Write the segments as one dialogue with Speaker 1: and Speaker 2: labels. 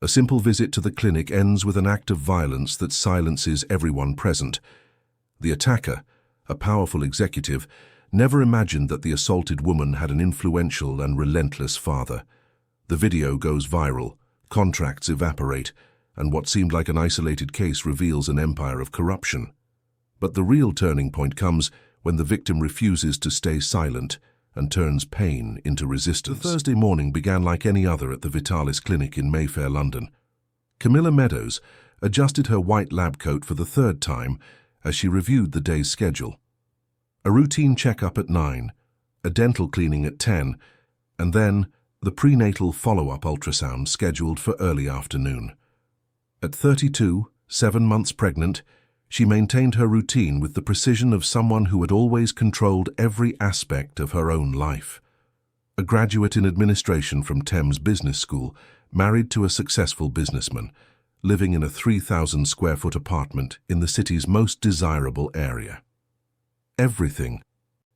Speaker 1: A simple visit to the clinic ends with an act of violence that silences everyone present. The attacker, a powerful executive, never imagined that the assaulted woman had an influential and relentless father. The video goes viral, contracts evaporate, and what seemed like an isolated case reveals an empire of corruption. But the real turning point comes when the victim refuses to stay silent and turns pain into resistance. The Thursday morning began like any other at the Vitalis Clinic in Mayfair, London. Camilla Meadows adjusted her white lab coat for the third time as she reviewed the day's schedule. A routine checkup at 9, a dental cleaning at 10, and then the prenatal follow-up ultrasound scheduled for early afternoon. At 32, 7 months pregnant, she maintained her routine with the precision of someone who had always controlled every aspect of her own life. A graduate in administration from Thames Business School, married to a successful businessman, living in a 3,000-square-foot apartment in the city's most desirable area. Everything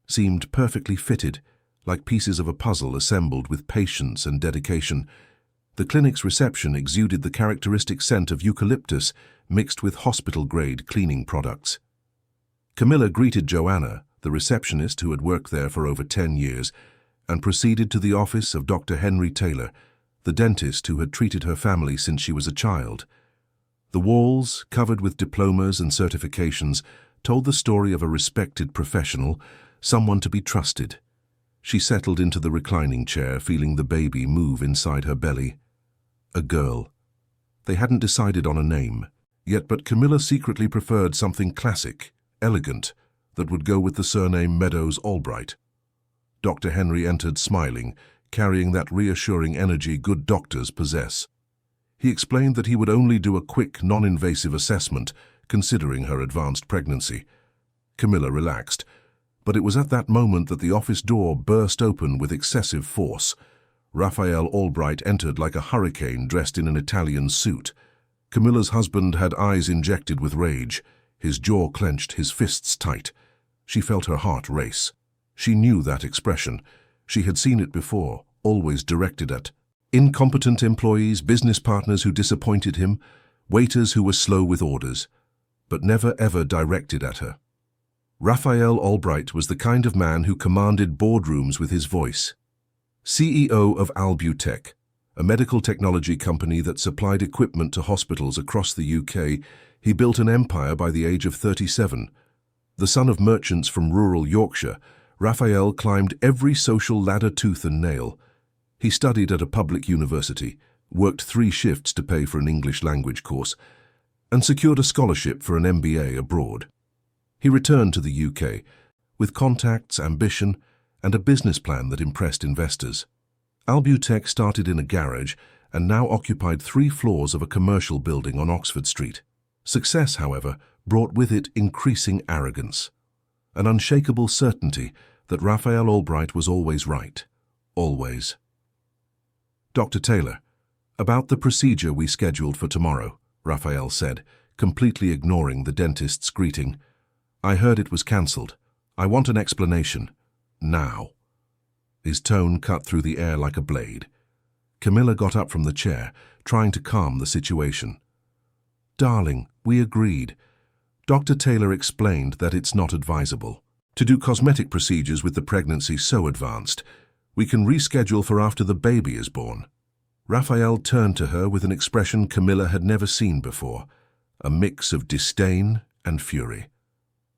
Speaker 1: seemed perfectly fitted, like pieces of a puzzle assembled with patience and dedication. The clinic's reception exuded the characteristic scent of eucalyptus mixed with hospital-grade cleaning products. Camilla greeted Joanna, the receptionist who had worked there for over 10 years, and proceeded to the office of Dr. Henry Taylor, the dentist who had treated her family since she was a child. The walls, covered with diplomas and certifications, told the story of a respected professional, someone to be trusted. She settled into the reclining chair, feeling the baby move inside her belly. A girl. They hadn't decided on a name, but Camilla secretly preferred something classic, elegant, that would go with the surname Meadows Albright. Dr. Henry entered smiling, carrying that reassuring energy good doctors possess. He explained that he would only do a quick, non-invasive assessment, considering her advanced pregnancy. Camilla relaxed, but it was at that moment that the office door burst open with excessive force. Raphael Albright entered like a hurricane dressed in an Italian suit. Camilla's husband had eyes injected with rage, his jaw clenched, his fists tight. She felt her heart race. She knew that expression. She had seen it before, always directed at incompetent employees, business partners who disappointed him, waiters who were slow with orders, but never ever directed at her. Raphael Albright was the kind of man who commanded boardrooms with his voice. CEO of Albutech, a medical technology company that supplied equipment to hospitals across the UK, he built an empire by the age of 37. The son of merchants from rural Yorkshire, Raphael climbed every social ladder tooth and nail. He studied at a public university, worked 3 shifts to pay for an English language course, and secured a scholarship for an MBA abroad. He returned to the UK with contacts, ambition, and a business plan that impressed investors. Albutech started in a garage and now occupied 3 floors of a commercial building on Oxford Street. Success, however, brought with it increasing arrogance, an unshakable certainty that Raphael Albright was always right. Always. Dr. Taylor, about the procedure we scheduled for tomorrow, Raphael said, completely ignoring the dentist's greeting. I heard it was cancelled. I want an explanation. Now. His tone cut through the air like a blade. Camilla got up from the chair, trying to calm the situation. Darling, we agreed. Dr. Taylor explained that it's not advisable to do cosmetic procedures with the pregnancy so advanced. We can reschedule for after the baby is born. Raphael turned to her with an expression Camilla had never seen before, a mix of disdain and fury.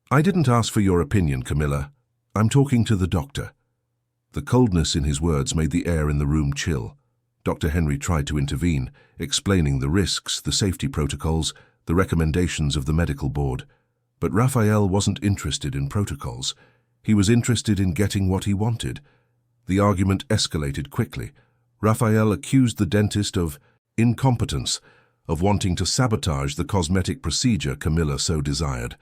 Speaker 1: I didn't ask for your opinion, Camilla. I'm talking to the doctor. The coldness in his words made the air in the room chill. Dr. Henry tried to intervene, explaining the risks, the safety protocols, the recommendations of the medical board. But Raphael wasn't interested in protocols. He was interested in getting what he wanted. The argument escalated quickly. Raphael accused the dentist of incompetence, of wanting to sabotage the cosmetic procedure Camilla so desired.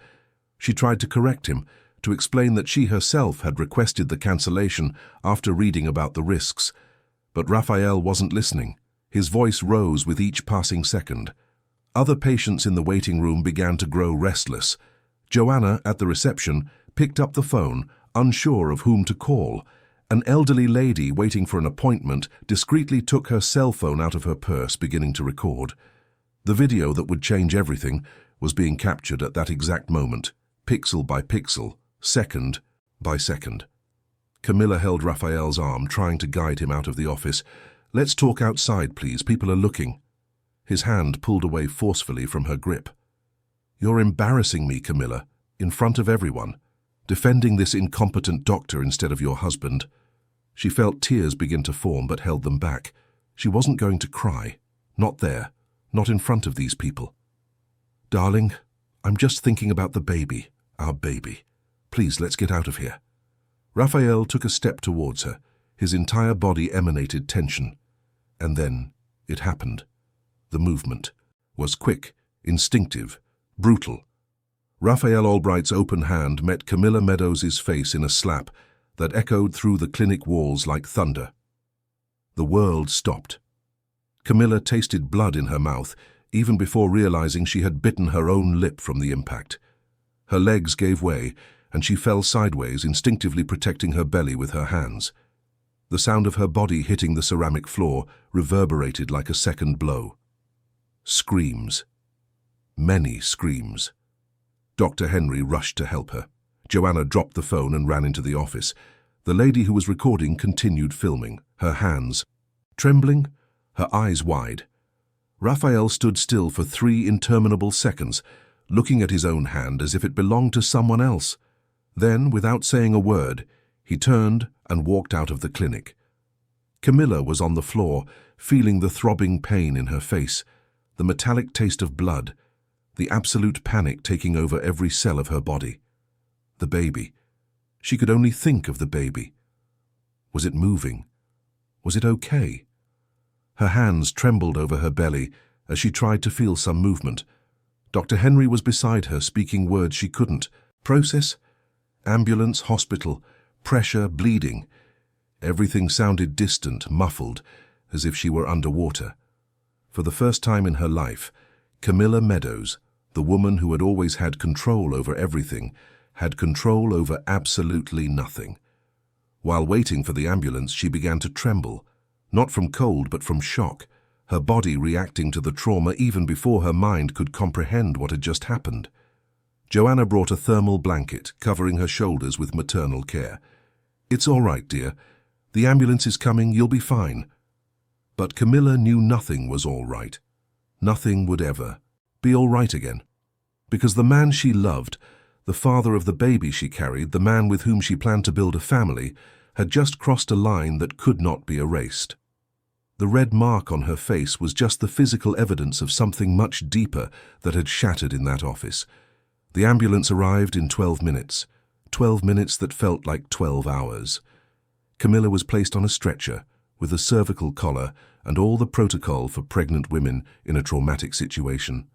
Speaker 1: She tried to correct him, to explain that she herself had requested the cancellation after reading about the risks. But Raphael wasn't listening. His voice rose with each passing second. Other patients in the waiting room began to grow restless. Joanna, at the reception, picked up the phone, unsure of whom to call, An elderly lady waiting for an appointment discreetly took her cell phone out of her purse, beginning to record. The video that would change everything was being captured at that exact moment, pixel by pixel, second by second. Camilla held Raphael's arm, trying to guide him out of the office. "Let's talk outside, please. People are looking." His hand pulled away forcefully from her grip. "You're embarrassing me, Camilla, in front of everyone, defending this incompetent doctor instead of your husband." She felt tears begin to form but held them back. She wasn't going to cry. Not there. Not in front of these people. "Darling, I'm just thinking about the baby, our baby. Please, let's get out of here." Raphael took a step towards her. His entire body emanated tension. And then it happened. The movement was quick, instinctive, brutal. Raphael Albright's open hand met Camilla Meadows' face in a slap that echoed through the clinic walls like thunder. The world stopped. Camilla tasted blood in her mouth, even before realizing she had bitten her own lip from the impact. Her legs gave way, and she fell sideways, instinctively protecting her belly with her hands. The sound of her body hitting the ceramic floor reverberated like a second blow. Screams. Many screams. Dr. Henry rushed to help her. Joanna dropped the phone and ran into the office. The lady who was recording continued filming, her hands trembling, her eyes wide. Raphael stood still for 3 interminable seconds, looking at his own hand as if it belonged to someone else. Then, without saying a word, he turned and walked out of the clinic. Camilla was on the floor, feeling the throbbing pain in her face, the metallic taste of blood, the absolute panic taking over every cell of her body. The baby. She could only think of the baby. Was it moving? Was it okay? Her hands trembled over her belly as she tried to feel some movement. Dr. Henry was beside her, speaking words she couldn't process. Ambulance, hospital, pressure, bleeding. Everything sounded distant, muffled, as if she were underwater. For the first time in her life, Camilla Meadows, the woman who had always had control over everything, had control over absolutely nothing. While waiting for the ambulance, she began to tremble, not from cold but from shock, her body reacting to the trauma even before her mind could comprehend what had just happened. Joanna brought a thermal blanket, covering her shoulders with maternal care. "It's all right, dear. The ambulance is coming, you'll be fine." But Camilla knew nothing was all right. Nothing would ever be all right again. Because the man she loved, the father of the baby she carried, the man with whom she planned to build a family, had just crossed a line that could not be erased. The red mark on her face was just the physical evidence of something much deeper that had shattered in that office. The ambulance arrived in 12 minutes. 12 minutes that felt like 12 hours. Camilla was placed on a stretcher, with a cervical collar and all the protocol for pregnant women in a traumatic situation.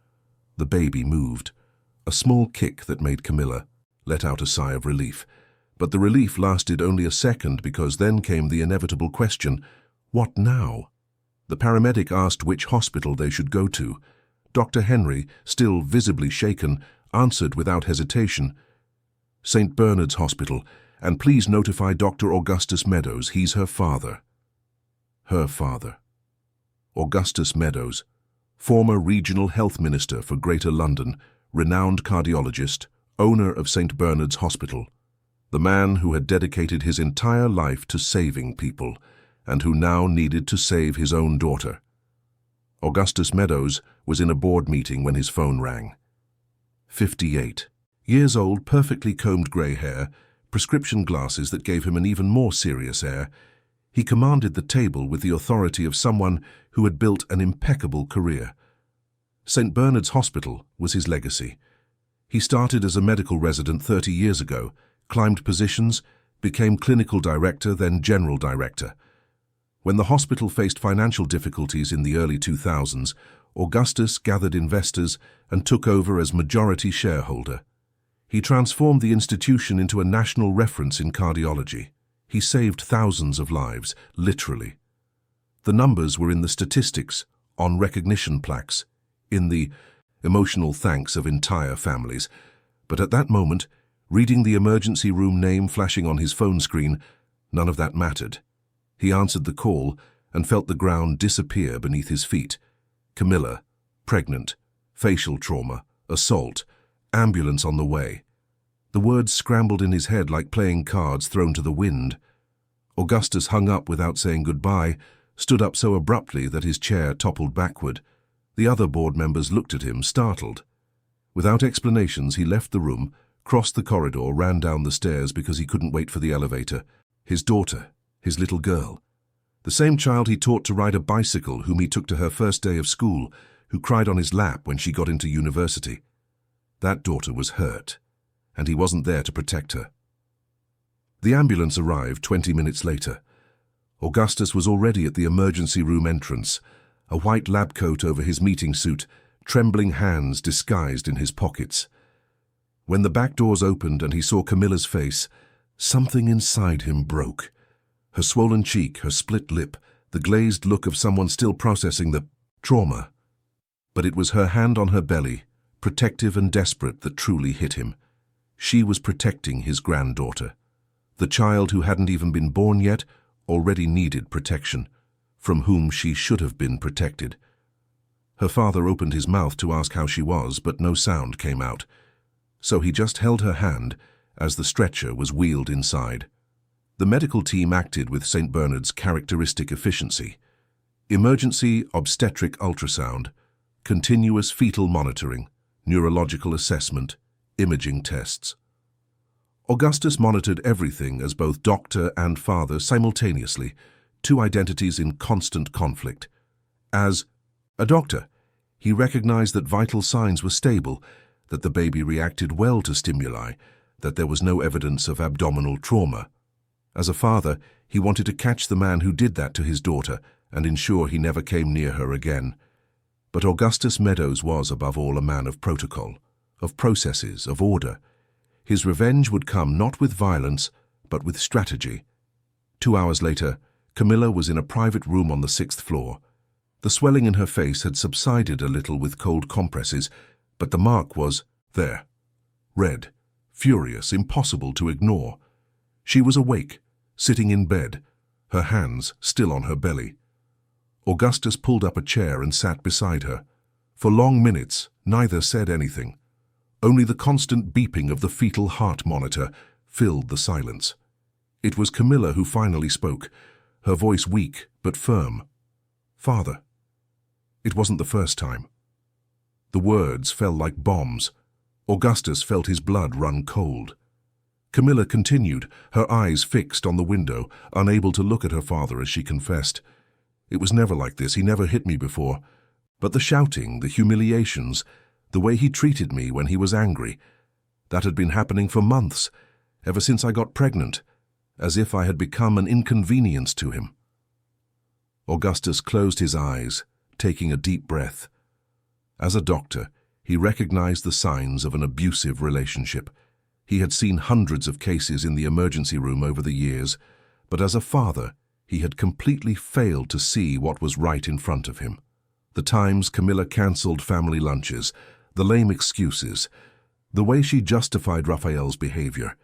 Speaker 1: The baby moved. A small kick that made Camilla let out a sigh of relief. But the relief lasted only a second, because then came the inevitable question, what now? The paramedic asked which hospital they should go to. Dr. Henry, still visibly shaken, answered without hesitation, "St. Bernard's Hospital, and please notify Dr. Augustus Meadows, he's her father." Her father. Augustus Meadows, former regional health minister for Greater London, renowned cardiologist, owner of St. Bernard's Hospital. The man who had dedicated his entire life to saving people, and who now needed to save his own daughter. Augustus Meadows was in a board meeting when his phone rang. 58. Years old, perfectly combed grey hair, prescription glasses that gave him an even more serious air. He commanded the table with the authority of someone who had built an impeccable career. St. Bernard's Hospital was his legacy. He started as a medical resident 30 years ago, climbed positions, became clinical director, then general director. When the hospital faced financial difficulties in the early 2000s, Augustus gathered investors and took over as majority shareholder. He transformed the institution into a national reference in cardiology. He saved thousands of lives, literally. The numbers were in the statistics, on recognition plaques, in the emotional thanks of entire families. But at that moment, reading the emergency room name flashing on his phone screen, None of that mattered. He answered the call and felt the ground disappear beneath his feet. Camilla, pregnant, facial trauma, assault, ambulance on the way. The words scrambled in his head like playing cards thrown to the wind. Augustus hung up without saying goodbye, stood up so abruptly that his chair toppled backward. The other board members looked at him, startled. Without explanations, he left the room, crossed the corridor, ran down the stairs because he couldn't wait for the elevator. His daughter, his little girl. The same child he taught to ride a bicycle, whom he took to her first day of school, who cried on his lap when she got into university. That daughter was hurt, and he wasn't there to protect her. The ambulance arrived 20 minutes later. Augustus was already at the emergency room entrance, a white lab coat over his meeting suit, trembling hands disguised in his pockets. When the back doors opened and he saw Camilla's face, something inside him broke. Her swollen cheek, her split lip, the glazed look of someone still processing the trauma. But it was her hand on her belly, protective and desperate, that truly hit him. She was protecting his granddaughter. The child who hadn't even been born yet already needed protection, from whom she should have been protected. Her father opened his mouth to ask how she was, but no sound came out. So he just held her hand as the stretcher was wheeled inside. The medical team acted with St. Bernard's characteristic efficiency. Emergency obstetric ultrasound, continuous fetal monitoring, neurological assessment, imaging tests. Augustus monitored everything as both doctor and father simultaneously, two identities in constant conflict. As a doctor, he recognized that vital signs were stable, that the baby reacted well to stimuli, that there was no evidence of abdominal trauma. As a father, he wanted to catch the man who did that to his daughter and ensure he never came near her again. But Augustus Meadows was, above all, a man of protocol, of processes, of order. His revenge would come not with violence, but with strategy. 2 hours later, Camilla was in a private room on the 6th floor. The swelling in her face had subsided a little with cold compresses, but the mark was there. Red, furious, impossible to ignore. She was awake, sitting in bed, her hands still on her belly. Augustus pulled up a chair and sat beside her. For long minutes, neither said anything. Only the constant beeping of the fetal heart monitor filled the silence. It was Camilla who finally spoke, her voice weak but firm. "Father." It wasn't the first time. The words fell like bombs. Augustus felt his blood run cold. Camilla continued, her eyes fixed on the window, unable to look at her father as she confessed. "It was never like this. He never hit me before. But the shouting, the humiliations, the way he treated me when he was angry, that had been happening for months, ever since I got pregnant, as if I had become an inconvenience to him." Augustus closed his eyes, taking a deep breath. As a doctor, he recognized the signs of an abusive relationship. He had seen hundreds of cases in the emergency room over the years, but as a father, he had completely failed to see what was right in front of him. The times Camilla cancelled family lunches, the lame excuses, the way she justified Raphael's behavior.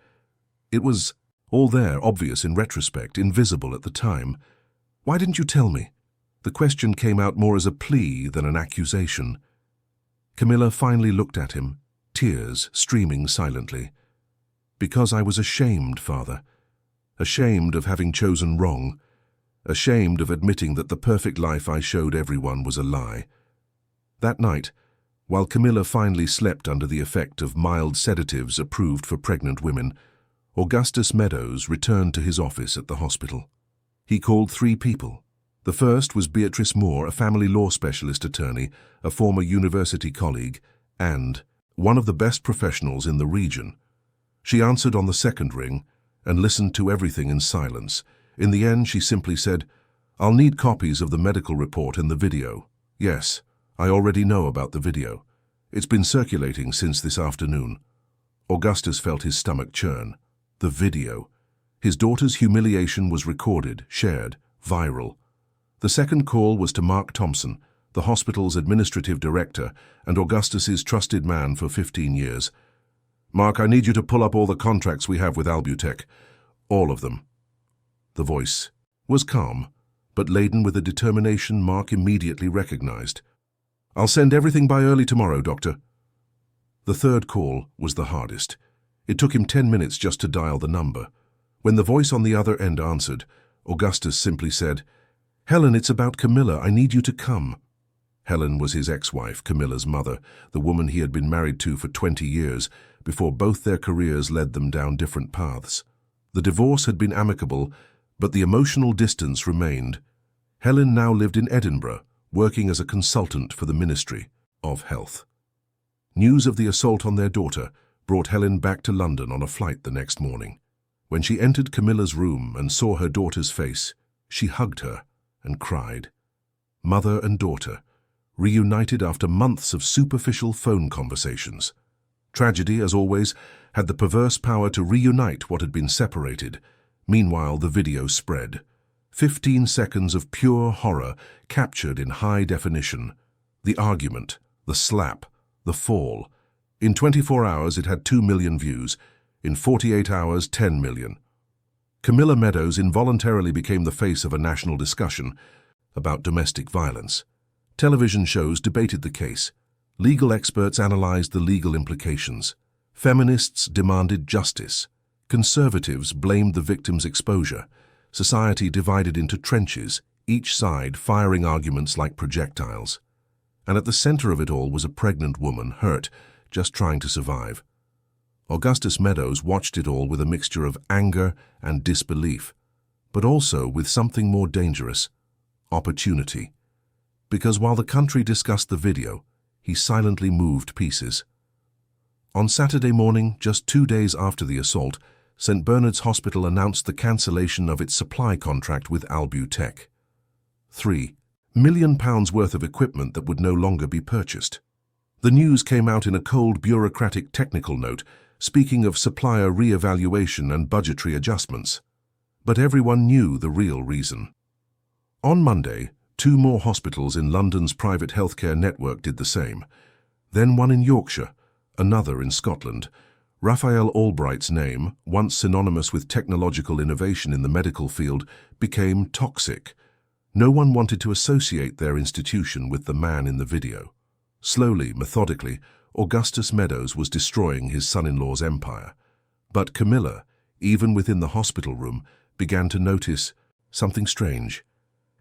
Speaker 1: It was all there, obvious in retrospect, invisible at the time. "Why didn't you tell me?" The question came out more as a plea than an accusation. Camilla finally looked at him, tears streaming silently. "Because I was ashamed, Father. Ashamed of having chosen wrong. Ashamed of admitting that the perfect life I showed everyone was a lie." That night, while Camilla finally slept under the effect of mild sedatives approved for pregnant women, Augustus Meadows returned to his office at the hospital. He called 3 people. The first was Beatrice Moore, a family law specialist attorney, a former university colleague, and one of the best professionals in the region. She answered on the second ring and listened to everything in silence. In the end, she simply said, "I'll need copies of the medical report and the video." "Yes, I already know about the video. It's been circulating since this afternoon." Augustus felt his stomach churn. The video. His daughter's humiliation was recorded, shared, viral. The second call was to Mark Thompson, the hospital's administrative director and Augustus's trusted man for 15 years. "Mark, I need you to pull up all the contracts we have with Albutech. All of them." The voice was calm, but laden with a determination Mark immediately recognized. "I'll send everything by early tomorrow, Doctor." The third call was the hardest. It took him 10 minutes just to dial the number. When the voice on the other end answered, Augustus simply said, "Helen, it's about Camilla. I need you to come." Helen was his ex-wife, Camilla's mother, the woman he had been married to for 20 years, before both their careers led them down different paths. The divorce had been amicable, but the emotional distance remained. Helen now lived in Edinburgh, working as a consultant for the Ministry of Health. News of the assault on their daughter brought Helen back to London on a flight the next morning. When she entered Camilla's room and saw her daughter's face, she hugged her and cried. Mother and daughter, reunited after months of superficial phone conversations. Tragedy, as always, had the perverse power to reunite what had been separated. Meanwhile, the video spread. 15 seconds of pure horror captured in high definition. The argument, the slap, the fall. In 24 hours, it had 2 million views. In 48 hours, 10 million. Camilla Meadows involuntarily became the face of a national discussion about domestic violence. Television shows debated the case. Legal experts analyzed the legal implications. Feminists demanded justice. Conservatives blamed the victim's exposure. Society divided into trenches, each side firing arguments like projectiles. And at the center of it all was a pregnant woman, hurt, just trying to survive. Augustus Meadows watched it all with a mixture of anger and disbelief, but also with something more dangerous, opportunity. Because while the country discussed the video, he silently moved pieces. On Saturday morning, just 2 days after the assault, St. Bernard's Hospital announced the cancellation of its supply contract with Albutech. £3 million worth of equipment that would no longer be purchased. The news came out in a cold bureaucratic technical note, speaking of supplier re-evaluation and budgetary adjustments. But everyone knew the real reason. On Monday, 2 more hospitals in London's private healthcare network did the same. Then one in Yorkshire, another in Scotland. Raphael Albright's name, once synonymous with technological innovation in the medical field, became toxic. No one wanted to associate their institution with the man in the video. Slowly, methodically, Augustus Meadows was destroying his son-in-law's empire. But Camilla, even within the hospital room, began to notice something strange.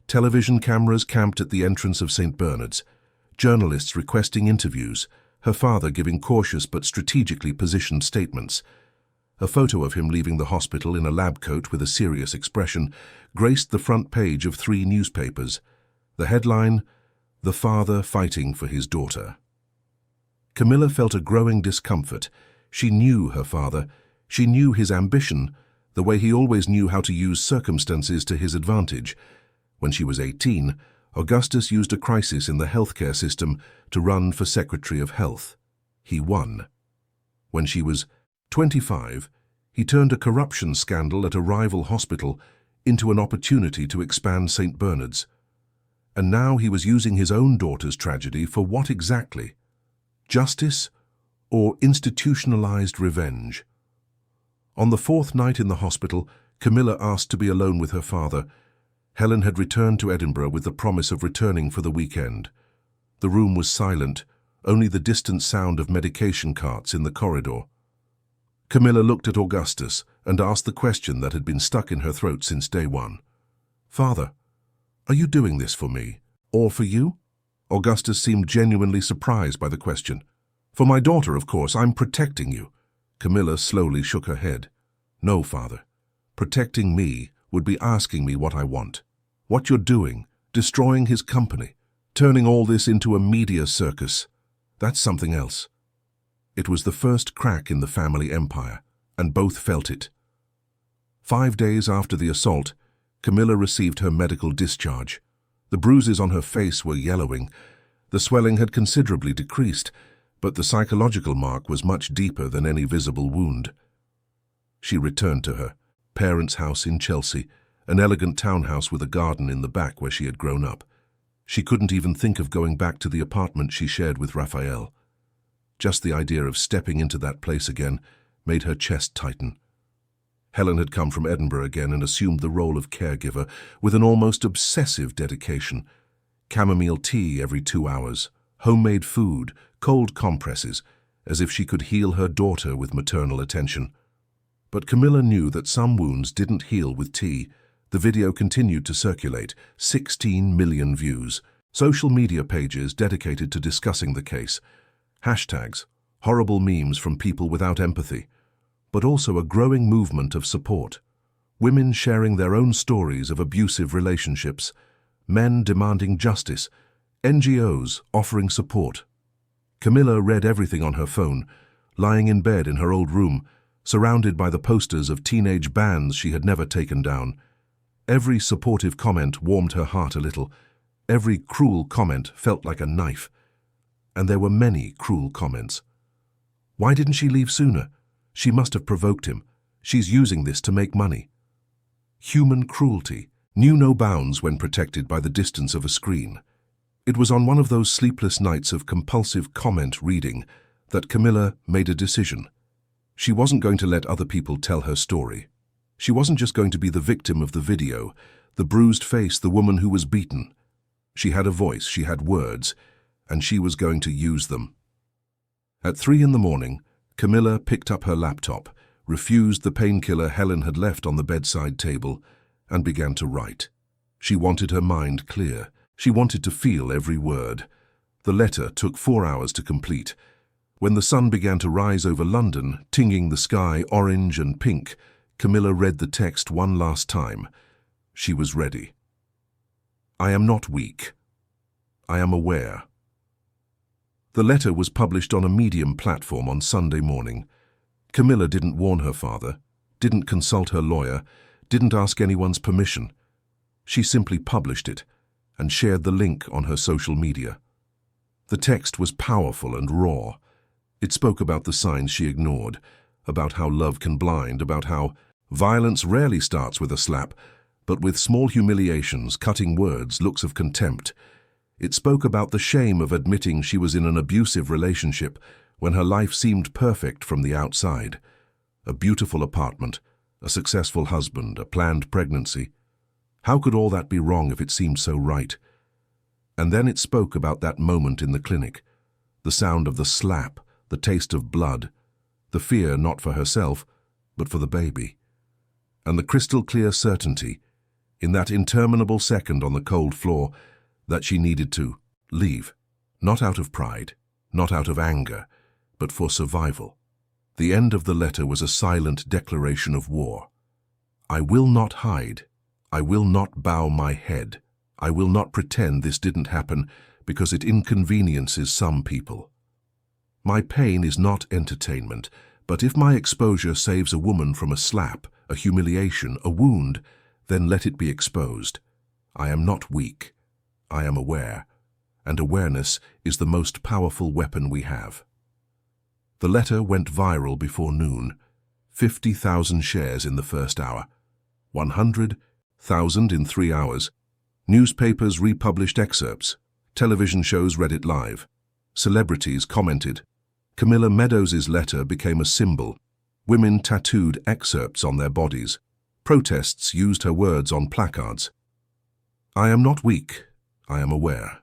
Speaker 1: Television cameras camped at the entrance of St. Bernard's, journalists requesting interviews, her father giving cautious but strategically positioned statements. A photo of him leaving the hospital in a lab coat with a serious expression graced the front page of 3 newspapers. The headline, "The Father Fighting for His Daughter." Camilla felt a growing discomfort. She knew her father. She knew his ambition, the way he always knew how to use circumstances to his advantage. When she was 18, Augustus used a crisis in the healthcare system to run for Secretary of Health. He won. When she was 25, he turned a corruption scandal at a rival hospital into an opportunity to expand St. Bernard's. And now he was using his own daughter's tragedy for what exactly? Justice or institutionalized revenge? On the 4th night in the hospital, Camilla asked to be alone with her father. Helen had returned to Edinburgh with the promise of returning for the weekend. The room was silent, only the distant sound of medication carts in the corridor. Camilla looked at Augustus and asked the question that had been stuck in her throat since day one. "Father, are you doing this for me, or for you?" Augustus seemed genuinely surprised by the question. "For my daughter, of course. I'm protecting you." Camilla slowly shook her head. "No, Father. Protecting me would be asking me what I want. What you're doing, destroying his company, turning all this into a media circus, that's something else." It was the first crack in the family empire, and both felt it. 5 days after the assault, Camilla received her medical discharge. The bruises on her face were yellowing. The swelling had considerably decreased, but the psychological mark was much deeper than any visible wound. She returned to her parents' house in Chelsea, an elegant townhouse with a garden in the back where she had grown up. She couldn't even think of going back to the apartment she shared with Raphael. Just the idea of stepping into that place again made her chest tighten. Helen had come from Edinburgh again and assumed the role of caregiver with an almost obsessive dedication. Chamomile tea every 2 hours, homemade food, cold compresses, as if she could heal her daughter with maternal attention. But Camilla knew that some wounds didn't heal with tea. The video continued to circulate, 16 million views. Social media pages dedicated to discussing the case. Hashtags, horrible memes from people without empathy, but also a growing movement of support. Women sharing their own stories of abusive relationships, men demanding justice, NGOs offering support. Camilla read everything on her phone, lying in bed in her old room, surrounded by the posters of teenage bands she had never taken down. Every supportive comment warmed her heart a little. Every cruel comment felt like a knife. And there were many cruel comments. Why didn't she leave sooner? She must have provoked him. She's using this to make money. Human cruelty knew no bounds when protected by the distance of a screen. It was on one of those sleepless nights of compulsive comment reading that Camilla made a decision. She wasn't going to let other people tell her story. She wasn't just going to be the victim of the video, the bruised face, the woman who was beaten. She had a voice, she had words, and she was going to use them. At 3 a.m, Camilla picked up her laptop, refused the painkiller Helen had left on the bedside table, and began to write. She wanted her mind clear. She wanted to feel every word. The letter took 4 hours to complete. When the sun began to rise over London, tinging the sky orange and pink, Camilla read the text one last time. She was ready. I am not weak. I am aware. The letter was published on a Medium platform on Sunday morning. Camilla didn't warn her father, didn't consult her lawyer, didn't ask anyone's permission. She simply published it and shared the link on her social media. The text was powerful and raw. It spoke about the signs she ignored, about how love can blind, about how violence rarely starts with a slap, but with small humiliations, cutting words, looks of contempt. It spoke about the shame of admitting she was in an abusive relationship when her life seemed perfect from the outside. A beautiful apartment, a successful husband, a planned pregnancy. How could all that be wrong if it seemed so right? And then it spoke about that moment in the clinic, the sound of the slap, the taste of blood, the fear not for herself, but for the baby, and the crystal-clear certainty, in that interminable second on the cold floor, that she needed to leave, not out of pride, not out of anger, but for survival. The end of the letter was a silent declaration of war. I will not hide. I will not bow my head. I will not pretend this didn't happen because it inconveniences some people. My pain is not entertainment, but if my exposure saves a woman from a slap, a humiliation, a wound, then let it be exposed. I am not weak. I am aware, and awareness is the most powerful weapon we have. The letter went viral before noon. 50,000 shares in the first hour. 100,000 in 3 hours. Newspapers republished excerpts. Television shows read it live. Celebrities commented. Camilla Meadows' letter became a symbol. Women tattooed excerpts on their bodies. Protests used her words on placards. I am not weak. I am aware.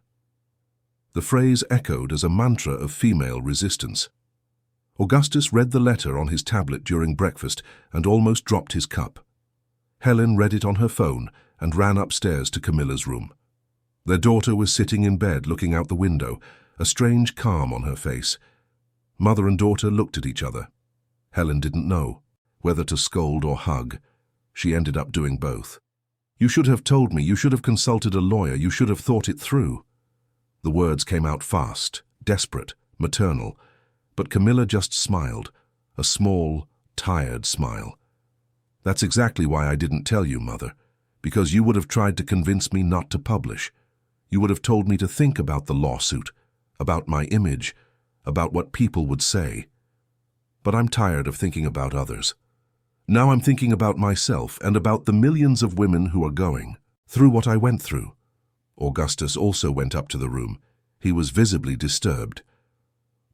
Speaker 1: The phrase echoed as a mantra of female resistance. Augustus read the letter on his tablet during breakfast and almost dropped his cup. Helen read it on her phone and ran upstairs to Camilla's room. Their daughter was sitting in bed looking out the window, a strange calm on her face. Mother and daughter looked at each other. Helen didn't know whether to scold or hug. She ended up doing both. You should have told me, you should have consulted a lawyer, you should have thought it through. The words came out fast, desperate, maternal, but Camilla just smiled, a small, tired smile. That's exactly why I didn't tell you, Mother, because you would have tried to convince me not to publish. You would have told me to think about the lawsuit, about my image, about what people would say. But I'm tired of thinking about others. Now I'm thinking about myself and about the millions of women who are going through what I went through. Augustus also went up to the room. He was visibly disturbed.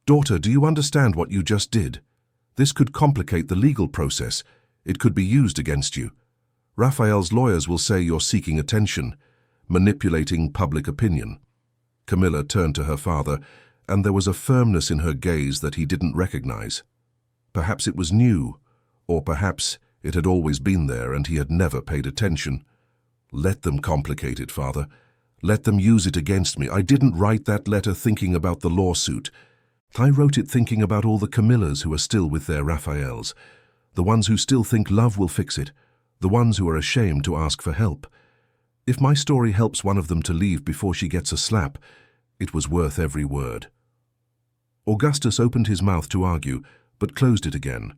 Speaker 1: Daughter, do you understand what you just did? This could complicate the legal process. It could be used against you. Raphael's lawyers will say you're seeking attention, manipulating public opinion." Camilla turned to her father, and there was a firmness in her gaze that he didn't recognize. Perhaps it was new, or perhaps it had always been there and he had never paid attention. "Let them complicate it, father. Let them use it against me. I didn't write that letter thinking about the lawsuit. I wrote it thinking about all the Camillas who are still with their Raphaels, the ones who still think love will fix it, the ones who are ashamed to ask for help. If my story helps one of them to leave before she gets a slap, it was worth every word." Augustus opened his mouth to argue, but closed it again.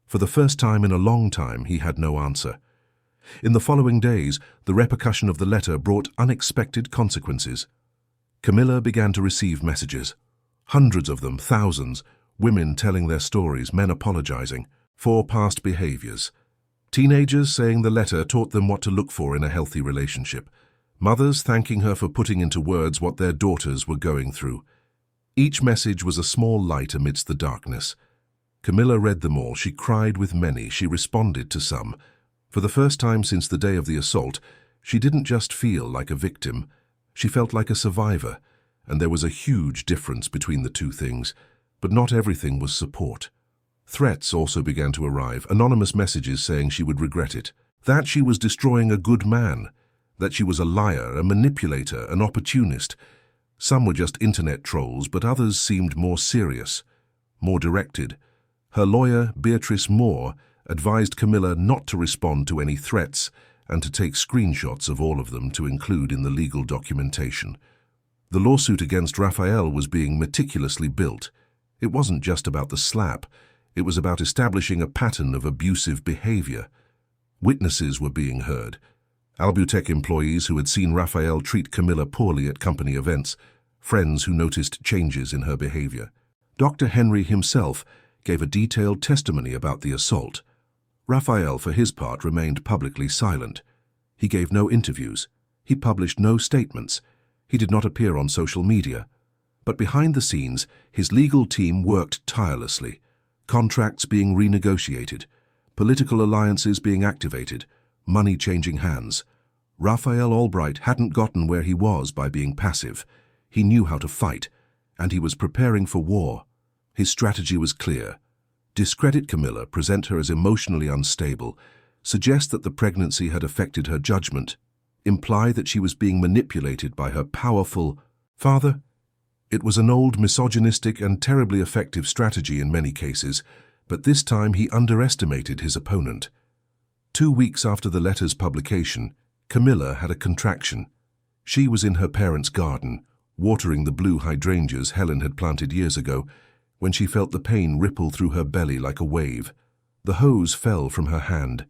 Speaker 1: For the first time in a long time, he had no answer. In the following days, the repercussion of the letter brought unexpected consequences. Camilla began to receive messages. Hundreds of them, thousands, women telling their stories, men apologizing for past behaviors. Teenagers saying the letter taught them what to look for in a healthy relationship. Mothers thanking her for putting into words what their daughters were going through. Each message was a small light amidst the darkness. Camilla read them all. She cried with many. She responded to some. For the first time since the day of the assault, she didn't just feel like a victim. She felt like a survivor, and there was a huge difference between the two things. But not everything was support. Threats also began to arrive, anonymous messages saying she would regret it, that she was destroying a good man, that she was a liar, a manipulator, an opportunist. Some were just internet trolls, but others seemed more serious, more directed. Her lawyer, Beatrice Moore, advised Camilla not to respond to any threats and to take screenshots of all of them to include in the legal documentation. The lawsuit against Raphael was being meticulously built. It wasn't just about the slap. It was about establishing a pattern of abusive behavior. Witnesses were being heard. Albutech employees who had seen Raphael treat Camilla poorly at company events, friends who noticed changes in her behavior. Dr. Henry himself gave a detailed testimony about the assault. Raphael, for his part, remained publicly silent. He gave no interviews. He published no statements. He did not appear on social media. But behind the scenes, his legal team worked tirelessly. Contracts being renegotiated, political alliances being activated, money changing hands. Raphael Albright hadn't gotten where he was by being passive. He knew how to fight, and he was preparing for war. His strategy was clear. Discredit Camilla, present her as emotionally unstable, suggest that the pregnancy had affected her judgment, imply that she was being manipulated by her powerful father. It was an old misogynistic and terribly effective strategy in many cases, but this time he underestimated his opponent. 2 weeks after the letter's publication, Camilla had a contraction. She was in her parents' garden, watering the blue hydrangeas Helen had planted years ago, when she felt the pain ripple through her belly like a wave. The hose fell from her hand.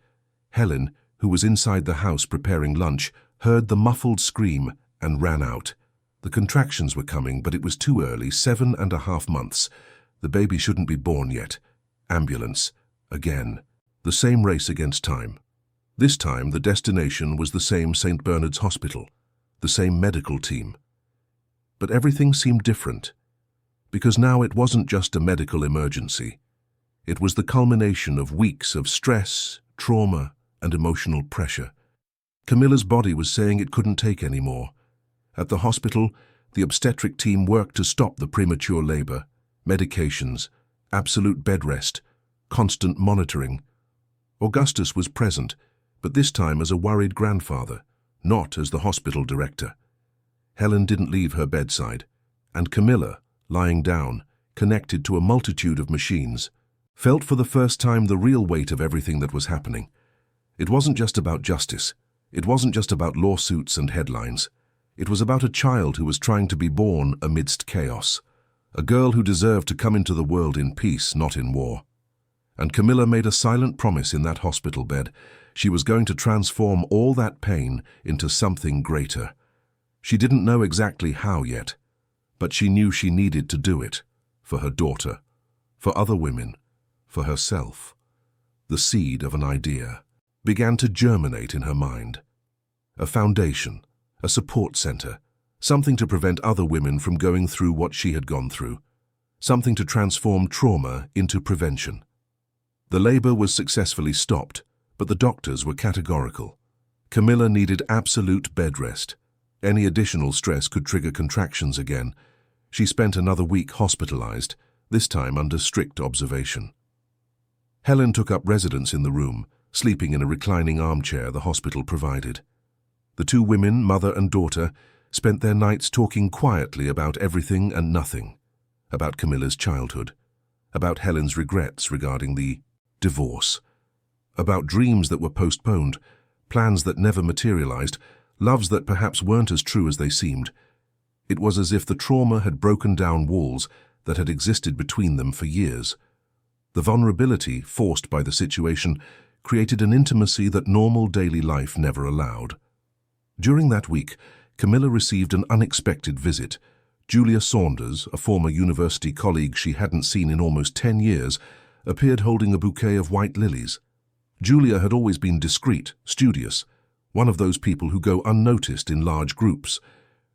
Speaker 1: Helen, who was inside the house preparing lunch, heard the muffled scream and ran out. The contractions were coming, but it was too early, 7.5 months. The baby shouldn't be born yet. Ambulance. Again. The same race against time. This time the destination was the same St. Bernard's Hospital, the same medical team. But everything seemed different, because now it wasn't just a medical emergency. It was the culmination of weeks of stress, trauma, and emotional pressure. Camilla's body was saying it couldn't take any more. At the hospital, the obstetric team worked to stop the premature labor, medications, absolute bed rest, constant monitoring. Augustus was present, but this time as a worried grandfather, not as the hospital director. Helen didn't leave her bedside, and Camilla, lying down, connected to a multitude of machines, felt for the first time the real weight of everything that was happening. It wasn't just about justice. It wasn't just about lawsuits and headlines. It was about a child who was trying to be born amidst chaos, a girl who deserved to come into the world in peace, not in war. And Camilla made a silent promise in that hospital bed. She was going to transform all that pain into something greater. She didn't know exactly how yet, but she knew she needed to do it, for her daughter, for other women, for herself. The seed of an idea began to germinate in her mind. A foundation, a support center, something to prevent other women from going through what she had gone through, something to transform trauma into prevention. The labor was successfully stopped, But the doctors were categorical. Camilla needed absolute bed rest. Any additional stress could trigger contractions again. She spent another week hospitalized, this time under strict observation. Helen took up residence in the room, sleeping in a reclining armchair the hospital provided. The two women, mother and daughter, spent their nights talking quietly about everything and nothing. About Camilla's childhood, about Helen's regrets regarding the divorce, about dreams that were postponed, plans that never materialized, loves that perhaps weren't as true as they seemed. It was as if the trauma had broken down walls that had existed between them for years. The vulnerability forced by the situation created an intimacy that normal daily life never allowed. During that week, Camilla received an unexpected visit. Julia Saunders, a former university colleague she hadn't seen in almost 10 years, appeared holding a bouquet of white lilies. Julia had always been discreet, studious, one of those people who go unnoticed in large groups.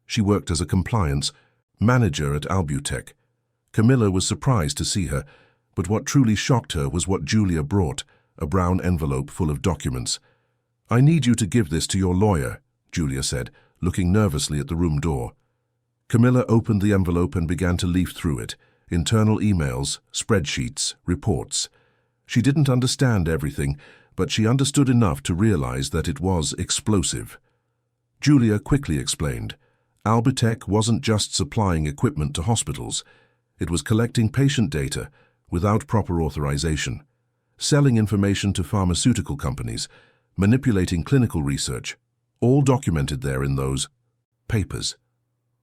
Speaker 1: She worked as a compliance manager at Albutech. Camilla was surprised to see her, but what truly shocked her was what Julia brought, a brown envelope full of documents. "I need you to give this to your lawyer," Julia said, looking nervously at the room door. Camilla opened the envelope and began to leaf through it. Internal emails, spreadsheets, reports. She didn't understand everything, but she understood enough to realize that it was explosive. Julia quickly explained. Albutech wasn't just supplying equipment to hospitals. It was collecting patient data without proper authorization, selling information to pharmaceutical companies, manipulating clinical research, all documented there in those papers.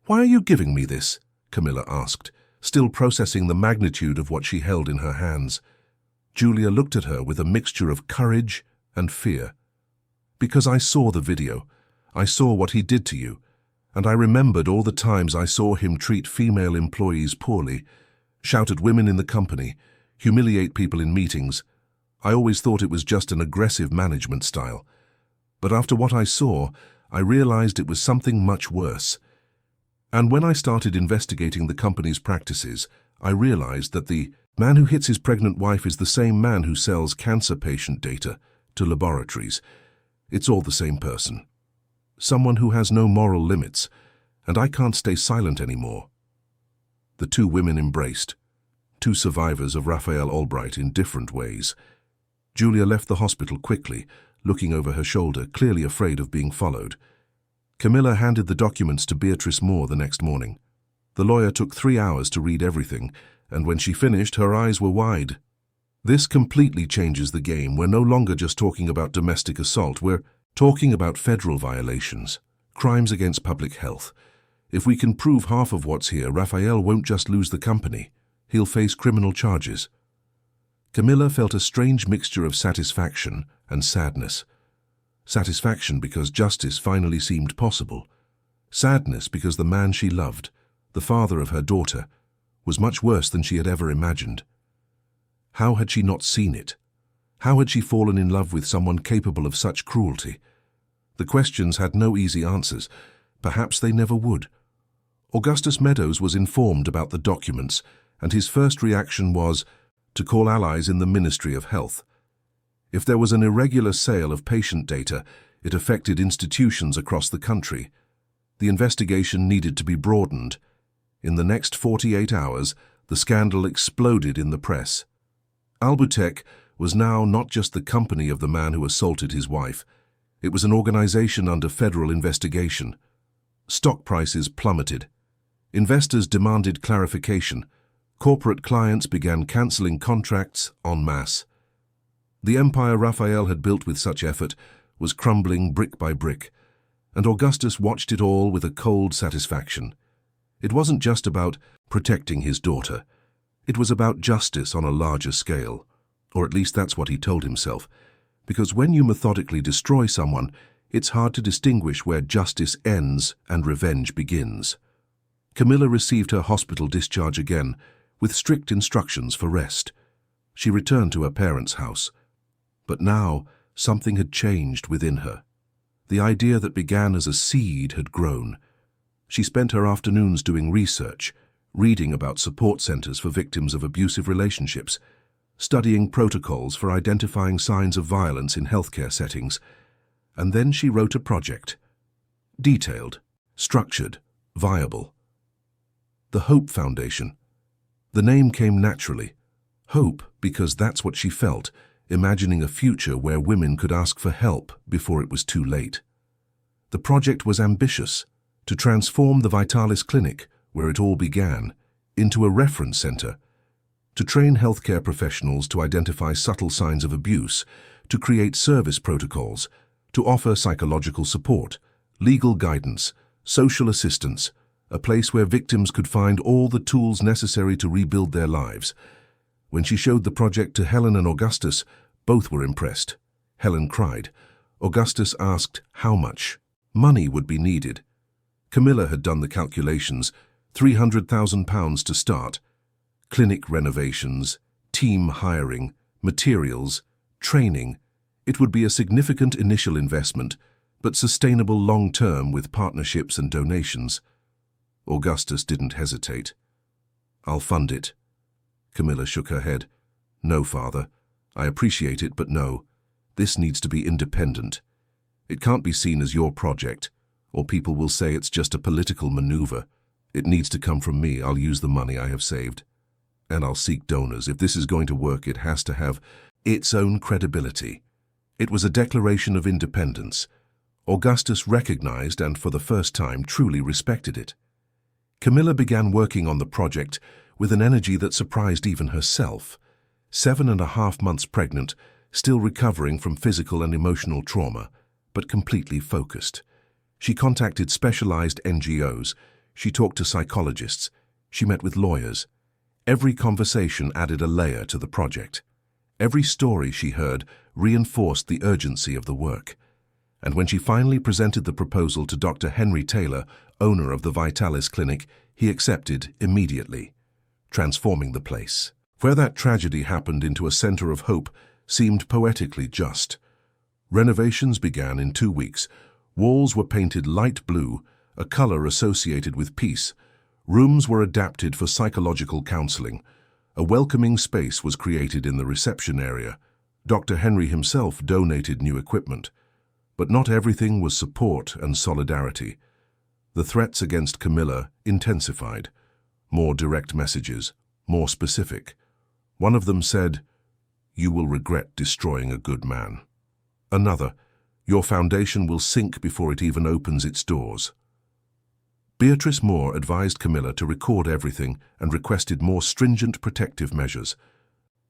Speaker 1: "Why are you giving me this?" Camilla asked, still processing the magnitude of what she held in her hands. Julia looked at her with a mixture of courage and fear. "Because I saw the video. I saw what he did to you. And I remembered all the times I saw him treat female employees poorly, shout at women in the company, humiliate people in meetings. I always thought it was just an aggressive management style. But after what I saw, I realized it was something much worse. And when I started investigating the company's practices, I realized that the man who hits his pregnant wife is the same man who sells cancer patient data to laboratories. It's all the same person. Someone who has no moral limits, and I can't stay silent anymore." The two women embraced, two survivors of Raphael Albright in different ways. Julia left the hospital quickly, looking over her shoulder, clearly afraid of being followed. Camilla handed the documents to Beatrice Moore the next morning. The lawyer took 3 hours to read everything, and when she finished, her eyes were wide. "This completely changes the game. We're no longer just talking about domestic assault. We're talking about federal violations, crimes against public health. If we can prove half of what's here, Raphael won't just lose the company. He'll face criminal charges." Camilla felt a strange mixture of satisfaction and sadness. Satisfaction because justice finally seemed possible. Sadness because the man she loved, the father of her daughter, was much worse than she had ever imagined. How had she not seen it? How had she fallen in love with someone capable of such cruelty? The questions had no easy answers. Perhaps they never would. Augustus Meadows was informed about the documents, and his first reaction was to call allies in the Ministry of Health. If there was an irregular sale of patient data, it affected institutions across the country. The investigation needed to be broadened. In the next 48 hours, the scandal exploded in the press. Albutech was now not just the company of the man who assaulted his wife. It was an organization under federal investigation. Stock prices plummeted. Investors demanded clarification. Corporate clients began canceling contracts en masse. The empire Raphael had built with such effort was crumbling brick by brick, and Augustus watched it all with a cold satisfaction. It wasn't just about protecting his daughter. It was about justice on a larger scale, or at least that's what he told himself, because when you methodically destroy someone, it's hard to distinguish where justice ends and revenge begins. Camilla received her hospital discharge again, with strict instructions for rest. She returned to her parents' house. But now, something had changed within her. The idea that began as a seed had grown. She spent her afternoons doing research, reading about support centers for victims of abusive relationships, studying protocols for identifying signs of violence in healthcare settings, and then she wrote a project. Detailed, structured, viable. The Hope Foundation. The name came naturally. Hope, because that's what she felt, imagining a future where women could ask for help before it was too late. The project was ambitious, to transform the Vitalis Clinic, where it all began, into a reference center, to train healthcare professionals to identify subtle signs of abuse, to create service protocols, to offer psychological support, legal guidance, social assistance, a place where victims could find all the tools necessary to rebuild their lives. When she showed the project to Helen and Augustus, both were impressed. Helen cried. Augustus asked how much money would be needed. Camilla had done the calculations, £300,000 to start. Clinic renovations, team hiring, materials, training. It would be a significant initial investment, but sustainable long-term with partnerships and donations. Augustus didn't hesitate. I'll fund it. Camilla shook her head. No, Father. I appreciate it, but no. This needs to be independent. It can't be seen as your project, or people will say it's just a political maneuver. It needs to come from me. I'll use the money I have saved. And I'll seek donors. If this is going to work, it has to have its own credibility. It was a declaration of independence. Augustus recognized and for the first time truly respected it. Camilla began working on the project with an energy that surprised even herself. 7.5 months pregnant, still recovering from physical and emotional trauma, but completely focused. She contacted specialized NGOs. She talked to psychologists. She met with lawyers. Every conversation added a layer to the project. Every story she heard reinforced the urgency of the work. And when she finally presented the proposal to Dr. Henry Taylor, owner of the Vitalis Clinic, he accepted immediately, transforming the place. Where that tragedy happened into a center of hope seemed poetically just. Renovations began in 2 weeks. Walls were painted light blue, a color associated with peace. Rooms were adapted for psychological counseling. A welcoming space was created in the reception area. Dr. Henry himself donated new equipment. But not everything was support and solidarity. The threats against Camilla intensified. More direct messages, more specific. One of them said, "You will regret destroying a good man." Another, "Your foundation will sink before it even opens its doors." Beatrice Moore advised Camilla to record everything and requested more stringent protective measures.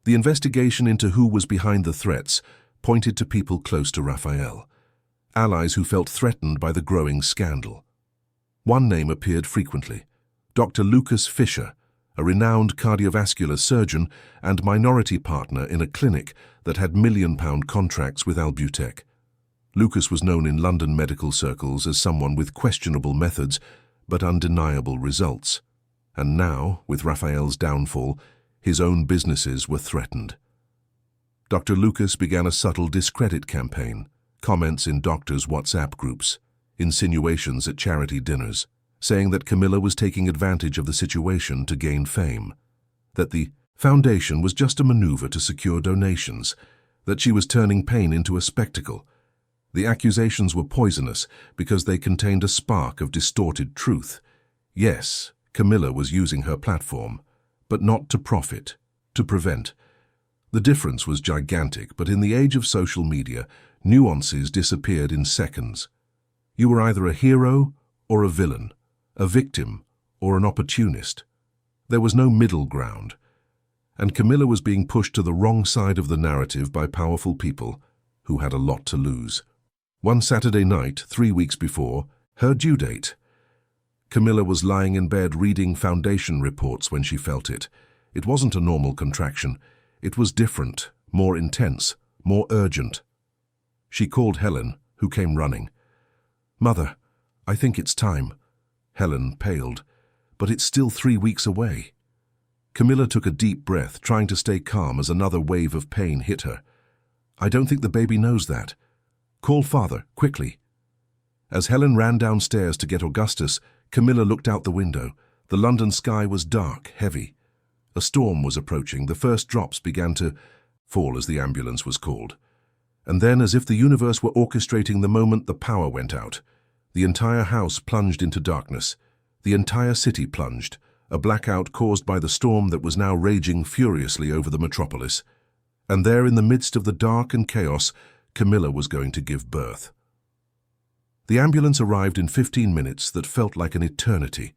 Speaker 1: The investigation into who was behind the threats pointed to people close to Raphael, allies who felt threatened by the growing scandal. One name appeared frequently, Dr. Lucas Fisher, a renowned cardiovascular surgeon and minority partner in a clinic that had million-pound contracts with Albutech. Lucas was known in London medical circles as someone with questionable methods but undeniable results. And now, with Raphael's downfall, his own businesses were threatened. Dr. Lucas began a subtle discredit campaign, comments in doctors' WhatsApp groups, insinuations at charity dinners, saying that Camilla was taking advantage of the situation to gain fame, that the foundation was just a maneuver to secure donations, that she was turning pain into a spectacle. The accusations were poisonous because they contained a spark of distorted truth. Yes, Camilla was using her platform, but not to profit, to prevent. The difference was gigantic, but in the age of social media, nuances disappeared in seconds. You were either a hero or a villain, a victim or an opportunist. There was no middle ground. And Camilla was being pushed to the wrong side of the narrative by powerful people who had a lot to lose. One Saturday night, 3 weeks before, her due date. Camilla was lying in bed reading foundation reports when she felt it. It wasn't a normal contraction. It was different, more intense, more urgent. She called Helen, who came running. "Mother, I think it's time." Helen paled. "But it's still 3 weeks away." Camilla took a deep breath, trying to stay calm as another wave of pain hit her. "I don't think the baby knows that. Call Father, quickly." As Helen ran downstairs to get Augustus, Camilla looked out the window. The London sky was dark, heavy. A storm was approaching. The first drops began to fall as the ambulance was called. And then, as if the universe were orchestrating the moment, the power went out. The entire house plunged into darkness. The entire city plunged, a blackout caused by the storm that was now raging furiously over the metropolis. And there, in the midst of the dark and chaos, Camilla was going to give birth. The ambulance arrived in 15 minutes that felt like an eternity.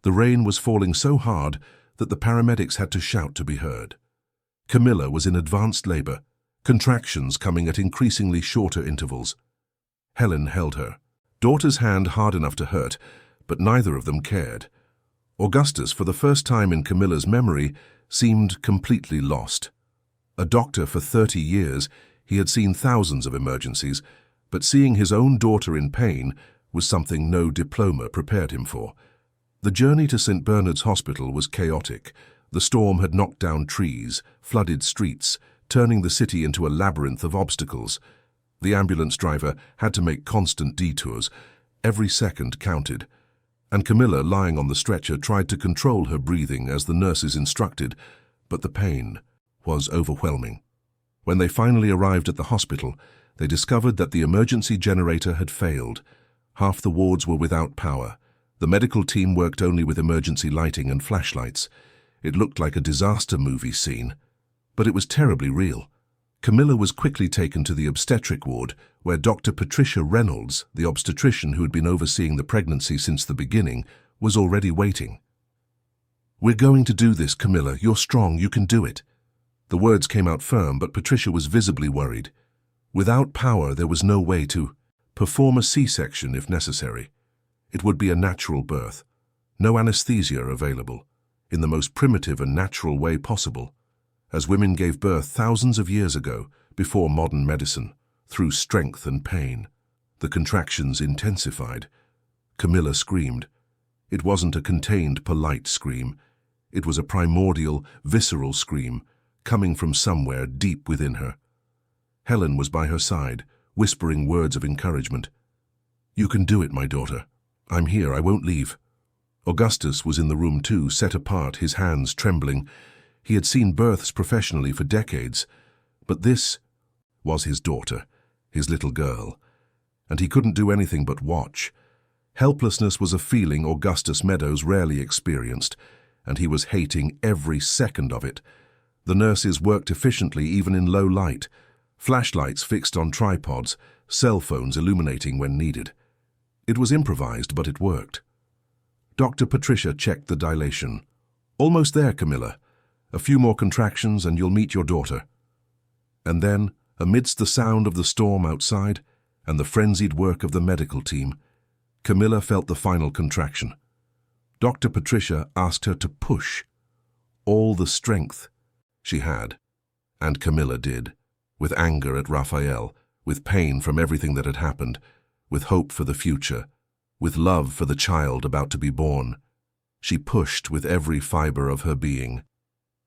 Speaker 1: The rain was falling so hard that the paramedics had to shout to be heard. Camilla was in advanced labor, contractions coming at increasingly shorter intervals. Helen held her daughter's hand hard enough to hurt, but neither of them cared. Augustus, for the first time in Camilla's memory, seemed completely lost. A doctor for 30 years, he had seen thousands of emergencies, but seeing his own daughter in pain was something no diploma prepared him for. The journey to St. Bernard's Hospital was chaotic. The storm had knocked down trees, flooded streets, turning the city into a labyrinth of obstacles. The ambulance driver had to make constant detours. Every second counted. And Camilla, lying on the stretcher, tried to control her breathing as the nurses instructed, but the pain was overwhelming. When they finally arrived at the hospital, they discovered that the emergency generator had failed. Half the wards were without power. The medical team worked only with emergency lighting and flashlights. It looked like a disaster movie scene, but it was terribly real. Camilla was quickly taken to the obstetric ward, where Dr. Patricia Reynolds, the obstetrician who had been overseeing the pregnancy since the beginning, was already waiting. "We're going to do this, Camilla. You're strong. You can do it." The words came out firm, but Patricia was visibly worried. Without power, there was no way to perform a C-section if necessary. It would be a natural birth. No anesthesia available, in the most primitive and natural way possible, as women gave birth thousands of years ago, before modern medicine, through strength and pain. The contractions intensified. Camilla screamed. It wasn't a contained, polite scream. It was a primordial, visceral scream, coming from somewhere deep within her. Helen was by her side, whispering words of encouragement. "You can do it, my daughter. I'm here, I won't leave." Augustus was in the room too, set apart, his hands trembling. He had seen births professionally for decades, but this was his daughter, his little girl, and he couldn't do anything but watch. Helplessness was a feeling Augustus Meadows rarely experienced, and he was hating every second of it. The nurses worked efficiently even in low light, flashlights fixed on tripods, cell phones illuminating when needed. It was improvised, but it worked. Dr. Patricia checked the dilation. "Almost there, Camilla. A few more contractions and you'll meet your daughter." And then, amidst the sound of the storm outside and the frenzied work of the medical team, Camilla felt the final contraction. Dr. Patricia asked her to push. All the strength she had. And Camilla did, with anger at Raphael, with pain from everything that had happened, with hope for the future, with love for the child about to be born. She pushed with every fiber of her being.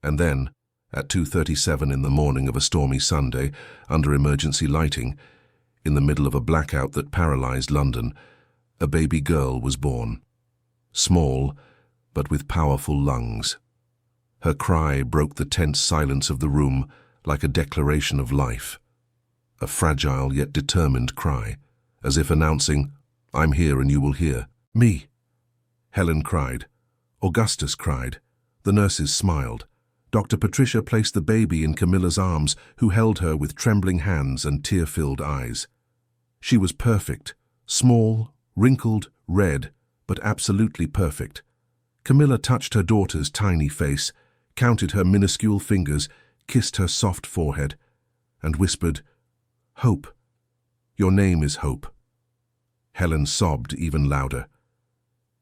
Speaker 1: And then, at 2:37 in the morning of a stormy Sunday, under emergency lighting, in the middle of a blackout that paralyzed London, a baby girl was born. Small, but with powerful lungs. Her cry broke the tense silence of the room like a declaration of life. A fragile yet determined cry, as if announcing, "I'm here and you will hear me." Helen cried. Augustus cried. The nurses smiled. Dr. Patricia placed the baby in Camilla's arms, who held her with trembling hands and tear-filled eyes. She was perfect, small, wrinkled, red, but absolutely perfect. Camilla touched her daughter's tiny face, counted her minuscule fingers, kissed her soft forehead, and whispered, "Hope. Your name is Hope." Helen sobbed even louder.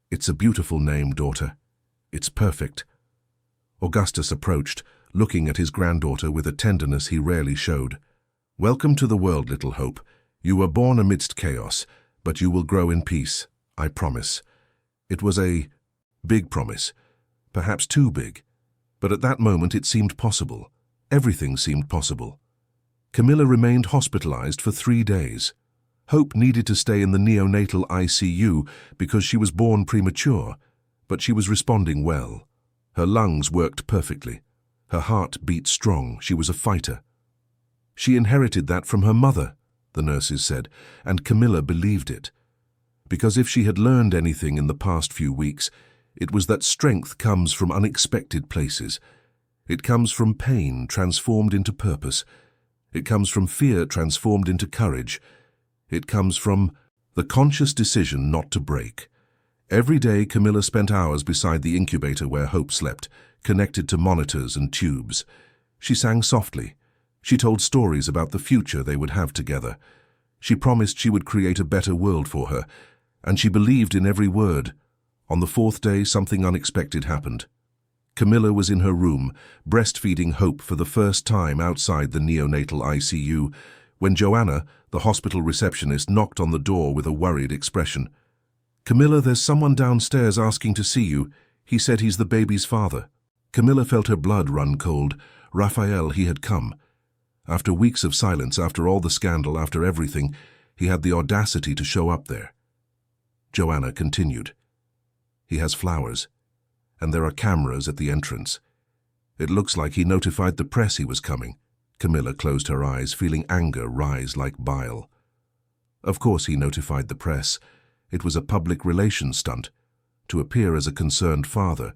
Speaker 1: "It's a beautiful name, daughter. It's perfect." Augustus approached, looking at his granddaughter with a tenderness he rarely showed. "Welcome to the world, little Hope. You were born amidst chaos, but you will grow in peace, I promise." It was a big promise, perhaps too big, but at that moment it seemed possible. Everything seemed possible. Camilla remained hospitalized for 3 days. Hope needed to stay in the neonatal ICU because she was born premature, but she was responding well. Her lungs worked perfectly. Her heart beat strong. She was a fighter. She inherited that from her mother, the nurses said, and Camilla believed it. Because if she had learned anything in the past few weeks, it was that strength comes from unexpected places. It comes from pain transformed into purpose. It comes from fear transformed into courage. It comes from the conscious decision not to break. Every day, Camilla spent hours beside the incubator where Hope slept, connected to monitors and tubes. She sang softly. She told stories about the future they would have together. She promised she would create a better world for her, and she believed in every word. On the fourth day, something unexpected happened. Camilla was in her room, breastfeeding Hope for the first time outside the neonatal ICU, when Joanna, the hospital receptionist, knocked on the door with a worried expression. "Camilla, there's someone downstairs asking to see you. He said he's the baby's father." Camilla felt her blood run cold. Raphael, he had come. After weeks of silence, after all the scandal, after everything, he had the audacity to show up there. Joanna continued. "He has flowers, and there are cameras at the entrance. It looks like he notified the press he was coming." Camilla closed her eyes, feeling anger rise like bile. Of course he notified the press. It was a public relations stunt, to appear as a concerned father,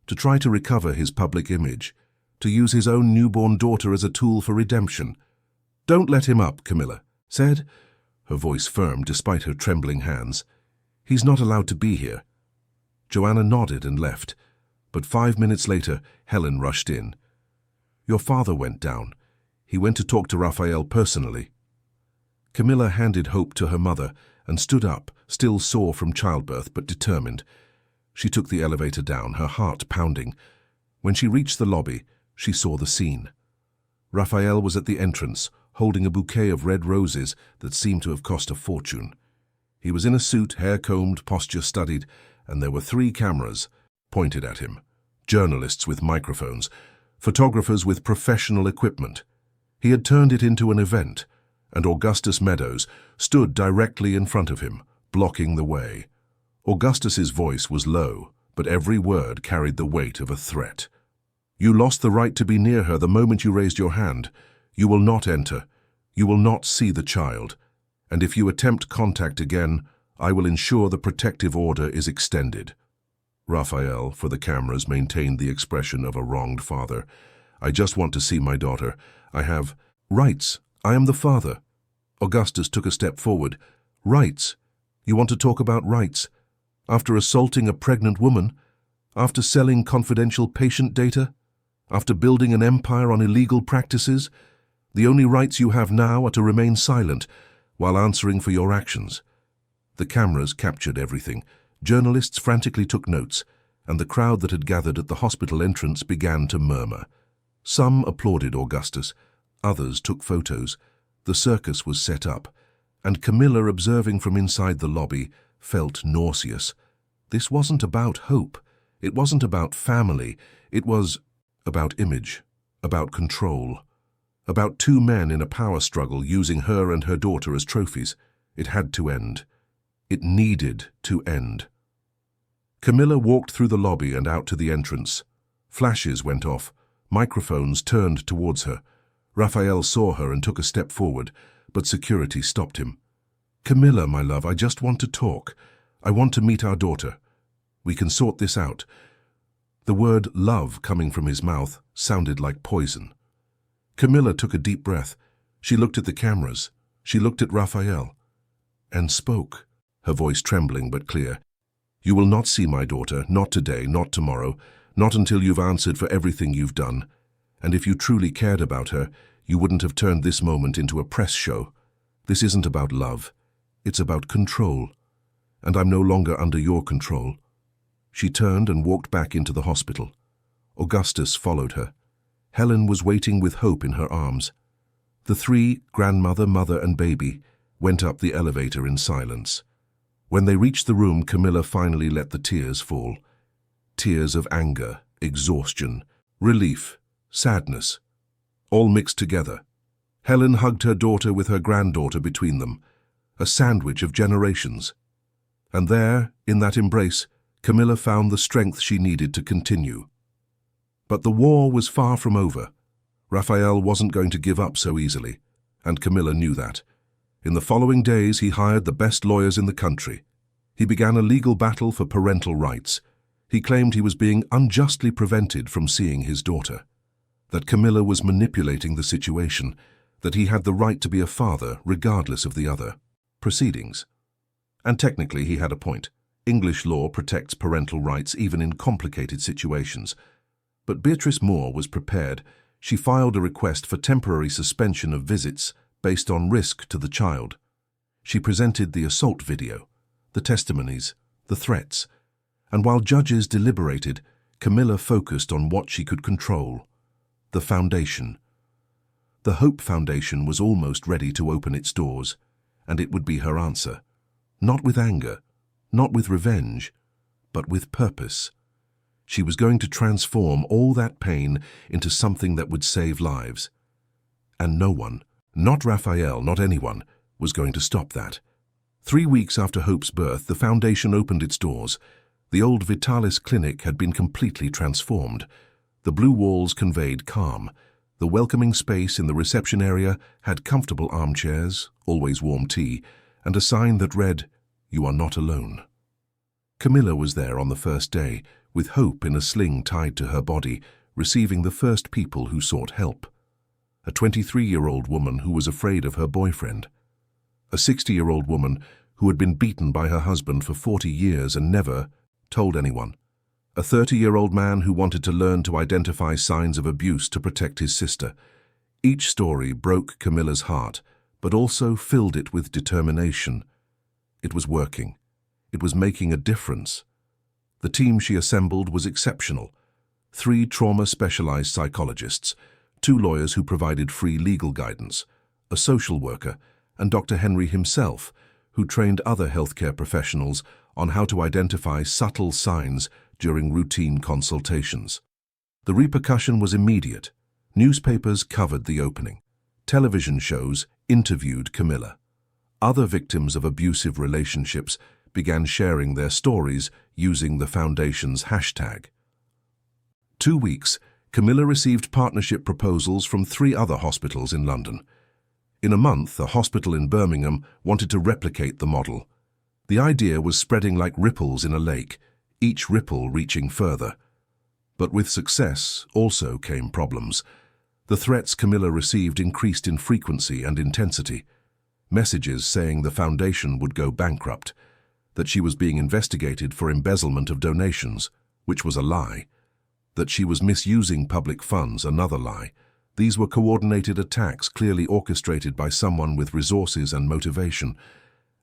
Speaker 1: to try to recover his public image, to use his own newborn daughter as a tool for redemption. "Don't let him up," Camilla said, her voice firm despite her trembling hands. "He's not allowed to be here." Joanna nodded and left, but 5 minutes later, Helen rushed in. "Your father went down. He went to talk to Raphael personally." Camilla handed Hope to her mother and stood up, still sore from childbirth but determined. She took the elevator down, her heart pounding. When she reached the lobby, she saw the scene. Raphael was at the entrance, holding a bouquet of red roses that seemed to have cost a fortune. He was in a suit, hair combed, posture studied, and there were 3 cameras pointed at him. Journalists with microphones, photographers with professional equipment. He had turned it into an event, and Augustus Meadows stood directly in front of him, blocking the way. Augustus's voice was low, but every word carried the weight of a threat. "You lost the right to be near her the moment you raised your hand. You will not enter. You will not see the child. And if you attempt contact again, I will ensure the protective order is extended." Raphael, for the cameras, maintained the expression of a wronged father. "I just want to see my daughter. I have rights. I am the father." Augustus took a step forward. "Rights? You want to talk about rights? After assaulting a pregnant woman? After selling confidential patient data? After building an empire on illegal practices? The only rights you have now are to remain silent while answering for your actions." The cameras captured everything. Journalists frantically took notes, and the crowd that had gathered at the hospital entrance began to murmur. Some applauded Augustus, others took photos. The circus was set up, and Camilla, observing from inside the lobby, felt nauseous. This wasn't about Hope. It wasn't about family. It was about image, about control, about 2 men in a power struggle using her and her daughter as trophies. It had to end. It needed to end. Camilla walked through the lobby and out to the entrance. Flashes went off. Microphones turned towards her. Raphael saw her and took a step forward, but security stopped him. "Camilla, my love, I just want to talk. I want to meet our daughter. We can sort this out." The word love coming from his mouth sounded like poison. Camilla took a deep breath. She looked at the cameras. She looked at Raphael and spoke, her voice trembling but clear. "You will not see my daughter, not today, not tomorrow, not until you've answered for everything you've done. And if you truly cared about her, you wouldn't have turned this moment into a press show. This isn't about love. It's about control. And I'm no longer under your control." She turned and walked back into the hospital. Augustus followed her. Helen was waiting with Hope in her arms. The 3, grandmother, mother, and baby, went up the elevator in silence. When they reached the room, Camilla finally let the tears fall. Tears of anger, exhaustion, relief, sadness, all mixed together. Helen hugged her daughter with her granddaughter between them, a sandwich of generations. And there, in that embrace, Camilla found the strength she needed to continue. But the war was far from over. Raphael wasn't going to give up so easily, and Camilla knew that. In the following days, he hired the best lawyers in the country. He began a legal battle for parental rights. He claimed he was being unjustly prevented from seeing his daughter, that Camilla was manipulating the situation, that he had the right to be a father regardless of the other proceedings. And technically he had a point. English law protects parental rights even in complicated situations. But Beatrice Moore was prepared. She filed a request for temporary suspension of visits based on risk to the child. She presented the assault video, the testimonies, the threats, and while judges deliberated, Camilla focused on what she could control: the foundation. The Hope Foundation was almost ready to open its doors, and it would be her answer. Not with anger, not with revenge, but with purpose. She was going to transform all that pain into something that would save lives. And no one, not Raphael, not anyone, was going to stop that. 3 weeks after Hope's birth, the foundation opened its doors. The old Vitalis clinic had been completely transformed. The blue walls conveyed calm. The welcoming space in the reception area had comfortable armchairs, always warm tea, and a sign that read, "You are not alone." Camilla was there on the first day, with Hope in a sling tied to her body, receiving the first people who sought help. A 23-year-old woman who was afraid of her boyfriend. A 60-year-old woman who had been beaten by her husband for 40 years and never told anyone. A 30-year-old man who wanted to learn to identify signs of abuse to protect his sister. Each story broke Camilla's heart, but also filled it with determination. It was working. It was making a difference. The team she assembled was exceptional. 3 trauma-specialized psychologists, 2 lawyers who provided free legal guidance, a social worker, and Dr. Henry himself, who trained other healthcare professionals on how to identify subtle signs during routine consultations. The repercussion was immediate. Newspapers covered the opening. Television shows interviewed Camilla. Other victims of abusive relationships began sharing their stories using the foundation's hashtag. 2 weeks, Camilla received partnership proposals from 3 other hospitals in London. In a month, a hospital in Birmingham wanted to replicate the model. The idea was spreading like ripples in a lake, each ripple reaching further. But with success also came problems. The threats Camilla received increased in frequency and intensity. Messages saying the foundation would go bankrupt, that she was being investigated for embezzlement of donations, which was a lie, that she was misusing public funds, another lie. These were coordinated attacks clearly orchestrated by someone with resources and motivation,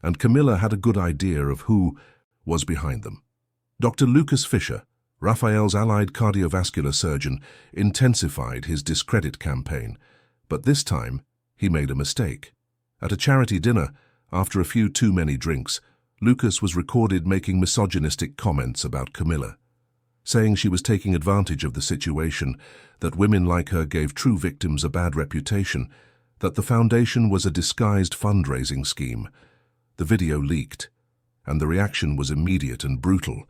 Speaker 1: and Camilla had a good idea of who was behind them. Dr. Lucas Fisher, Raphael's allied cardiovascular surgeon, intensified his discredit campaign, but this time he made a mistake. At a charity dinner, after a few too many drinks, Lucas was recorded making misogynistic comments about Camilla, saying she was taking advantage of the situation, that women like her gave true victims a bad reputation, that the foundation was a disguised fundraising scheme. The video leaked, and the reaction was immediate and brutal.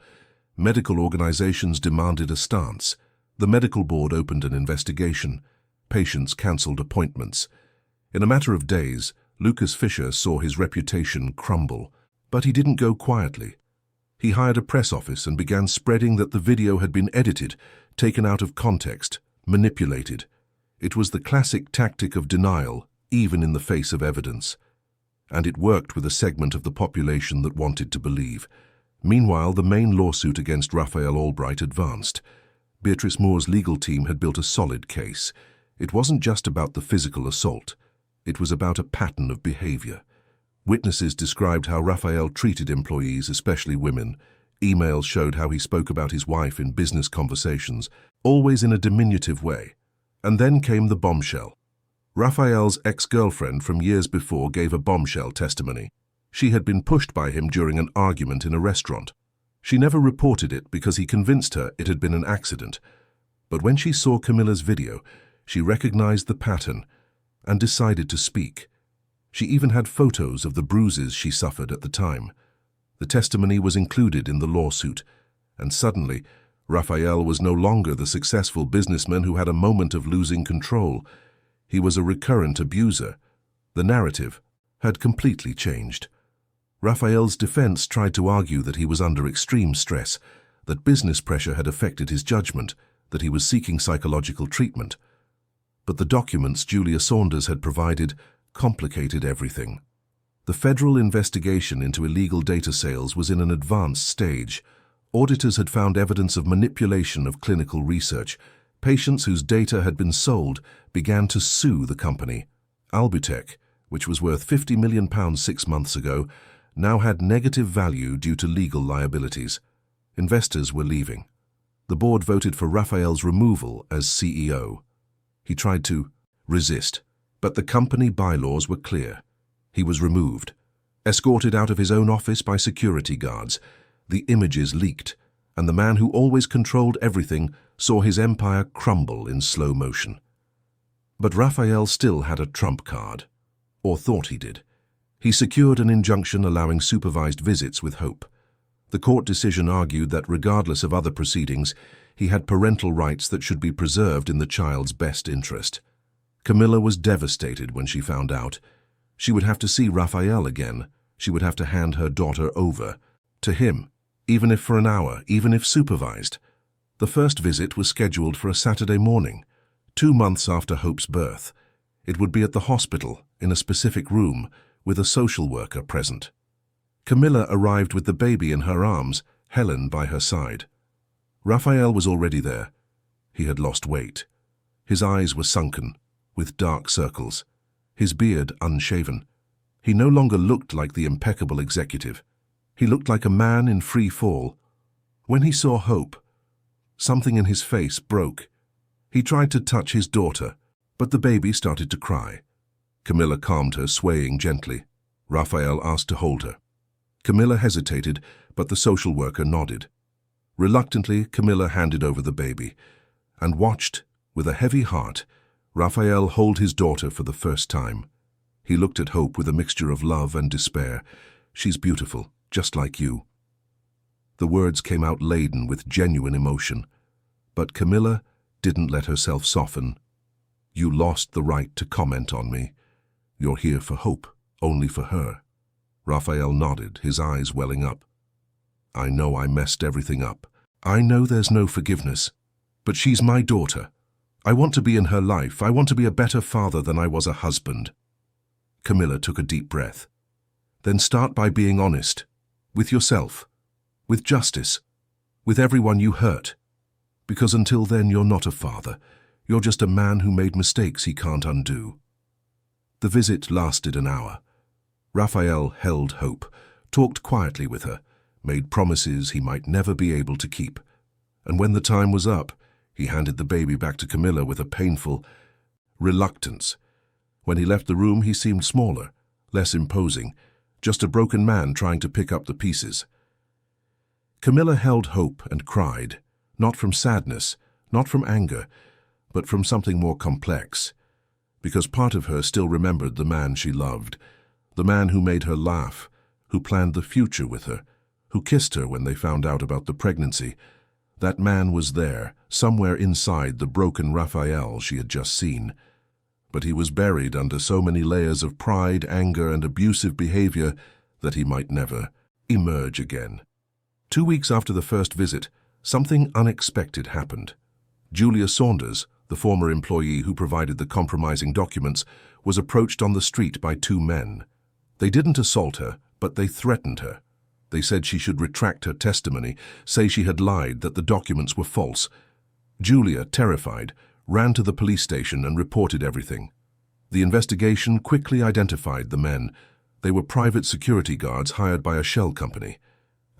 Speaker 1: Medical organizations demanded a stance. The medical board opened an investigation. Patients cancelled appointments. In a matter of days, Lucas Fisher saw his reputation crumble. But he didn't go quietly. He hired a press office and began spreading that the video had been edited, taken out of context, manipulated. It was the classic tactic of denial, even in the face of evidence. And it worked with a segment of the population that wanted to believe. Meanwhile, the main lawsuit against Raphael Albright advanced. Beatrice Moore's legal team had built a solid case. It wasn't just about the physical assault. It was about a pattern of behavior. Witnesses described how Raphael treated employees, especially women. Emails showed how he spoke about his wife in business conversations, always in a diminutive way. And then came the bombshell. Raphael's ex-girlfriend from years before gave a bombshell testimony. She had been pushed by him during an argument in a restaurant. She never reported it because he convinced her it had been an accident. But when she saw Camilla's video, she recognized the pattern and decided to speak. She even had photos of the bruises she suffered at the time. The testimony was included in the lawsuit, and suddenly, Raphael was no longer the successful businessman who had a moment of losing control. He was a recurrent abuser. The narrative had completely changed. Raphael's defense tried to argue that he was under extreme stress, that business pressure had affected his judgment, that he was seeking psychological treatment. But the documents Julia Saunders had provided complicated everything. The federal investigation into illegal data sales was in an advanced stage. Auditors had found evidence of manipulation of clinical research. Patients whose data had been sold began to sue the company. Albutech, which was worth £50 million 6 months ago, now had negative value due to legal liabilities. Investors were leaving. The board voted for Raphael's removal as CEO. He tried to resist, but the company bylaws were clear. He was removed, escorted out of his own office by security guards. The images leaked, and the man who always controlled everything saw his empire crumble in slow motion. But Raphael still had a trump card, or thought he did. He secured an injunction allowing supervised visits with Hope. The court decision argued that regardless of other proceedings, he had parental rights that should be preserved in the child's best interest. Camilla was devastated when she found out. She would have to see Raphael again. She would have to hand her daughter over to him, even if for an hour, even if supervised. The first visit was scheduled for a Saturday morning, 2 months after Hope's birth. It would be at the hospital, in a specific room, with a social worker present. Camilla arrived with the baby in her arms, Helen by her side. Raphael was already there. He had lost weight. His eyes were sunken, with dark circles, his beard unshaven. He no longer looked like the impeccable executive. He looked like a man in free fall. When he saw Hope, something in his face broke. He tried to touch his daughter, but the baby started to cry. Camilla calmed her, swaying gently. Raphael asked to hold her. Camilla hesitated, but the social worker nodded. Reluctantly, Camilla handed over the baby, and watched, with a heavy heart, Raphael hold his daughter for the first time. He looked at Hope with a mixture of love and despair. "She's beautiful, just like you." The words came out laden with genuine emotion, but Camilla didn't let herself soften. "You lost the right to comment on me. You're here for Hope, only for her." Raphael nodded, his eyes welling up. "I know I messed everything up. I know there's no forgiveness. But she's my daughter. I want to be in her life. I want to be a better father than I was a husband." Camilla took a deep breath. "Then start by being honest. With yourself. With justice. With everyone you hurt. Because until then you're not a father. You're just a man who made mistakes he can't undo." The visit lasted an hour. Raphael held Hope, talked quietly with her, made promises he might never be able to keep. And when the time was up, he handed the baby back to Camilla with a painful reluctance. When he left the room, he seemed smaller, less imposing, just a broken man trying to pick up the pieces. Camilla held Hope and cried, not from sadness, not from anger, but from something more complex, because part of her still remembered the man she loved, the man who made her laugh, who planned the future with her, who kissed her when they found out about the pregnancy. That man was there, somewhere inside the broken Raphael she had just seen. But he was buried under so many layers of pride, anger, and abusive behavior that he might never emerge again. 2 weeks after the first visit, something unexpected happened. Julia Saunders, the former employee who provided the compromising documents, was approached on the street by 2 men. They didn't assault her, but they threatened her. They said she should retract her testimony, say she had lied, that the documents were false. Julia, terrified, ran to the police station and reported everything. The investigation quickly identified the men. They were private security guards hired by a shell company,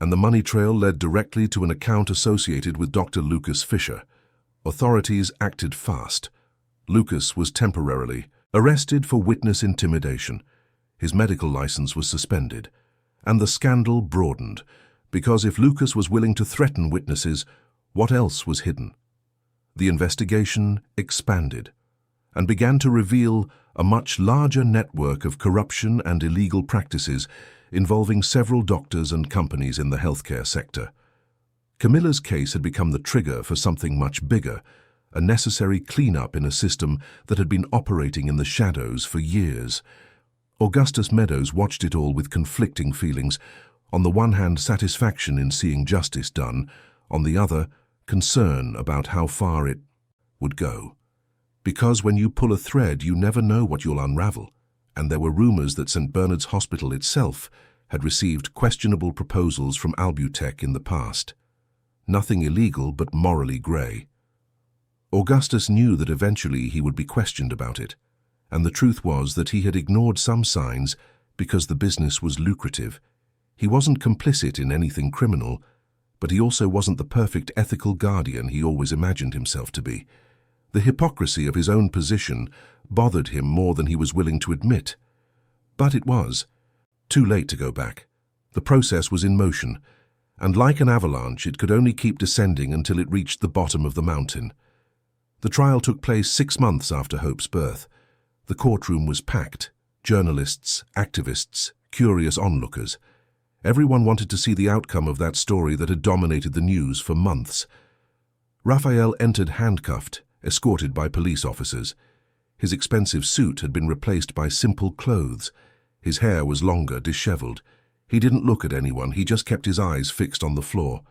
Speaker 1: and the money trail led directly to an account associated with Dr. Lucas Fisher. Authorities acted fast. Lucas was temporarily arrested for witness intimidation. His medical license was suspended, and the scandal broadened, because if Lucas was willing to threaten witnesses, what else was hidden? The investigation expanded and began to reveal a much larger network of corruption and illegal practices involving several doctors and companies in the healthcare sector. Camilla's case had become the trigger for something much bigger, a necessary cleanup in a system that had been operating in the shadows for years. Augustus Meadows watched it all with conflicting feelings. On the one hand, satisfaction in seeing justice done, on the other, concern about how far it would go. Because when you pull a thread, you never know what you'll unravel, and there were rumors that St. Bernard's Hospital itself had received questionable proposals from Albutech in the past. Nothing illegal, but morally grey. Augustus knew that eventually he would be questioned about it, and the truth was that he had ignored some signs because the business was lucrative. He wasn't complicit in anything criminal, but he also wasn't the perfect ethical guardian he always imagined himself to be. The hypocrisy of his own position bothered him more than he was willing to admit. But it was too late to go back. The process was in motion, and like an avalanche, it could only keep descending until it reached the bottom of the mountain. The trial took place 6 months after Hope's birth. The courtroom was packed. Journalists, activists, curious onlookers. Everyone wanted to see the outcome of that story that had dominated the news for months. Raphael entered handcuffed, escorted by police officers. His expensive suit had been replaced by simple clothes. His hair was longer, disheveled. He didn't look at anyone, he just kept his eyes fixed on the floor.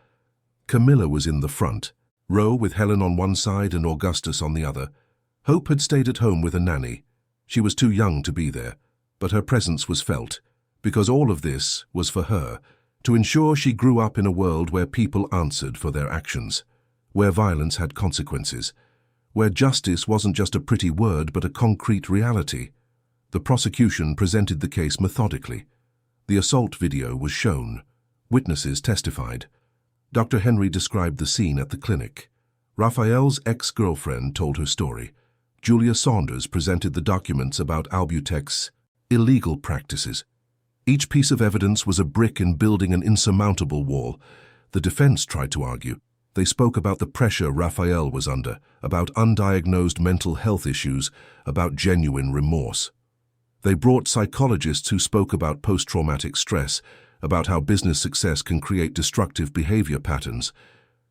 Speaker 1: Camilla was in the front, row with Helen on one side and Augustus on the other. Hope had stayed at home with a nanny. She was too young to be there, but her presence was felt, because all of this was for her, to ensure she grew up in a world where people answered for their actions, where violence had consequences, where justice wasn't just a pretty word but a concrete reality. The prosecution presented the case methodically. The assault video was shown. Witnesses testified. Dr. Henry described the scene at the clinic. Raphael's ex-girlfriend told her story. Julia Saunders presented the documents about Albutech's illegal practices. Each piece of evidence was a brick in building an insurmountable wall. The defense tried to argue. They spoke about the pressure Raphael was under, about undiagnosed mental health issues, about genuine remorse. They brought psychologists who spoke about post-traumatic stress, about how business success can create destructive behavior patterns.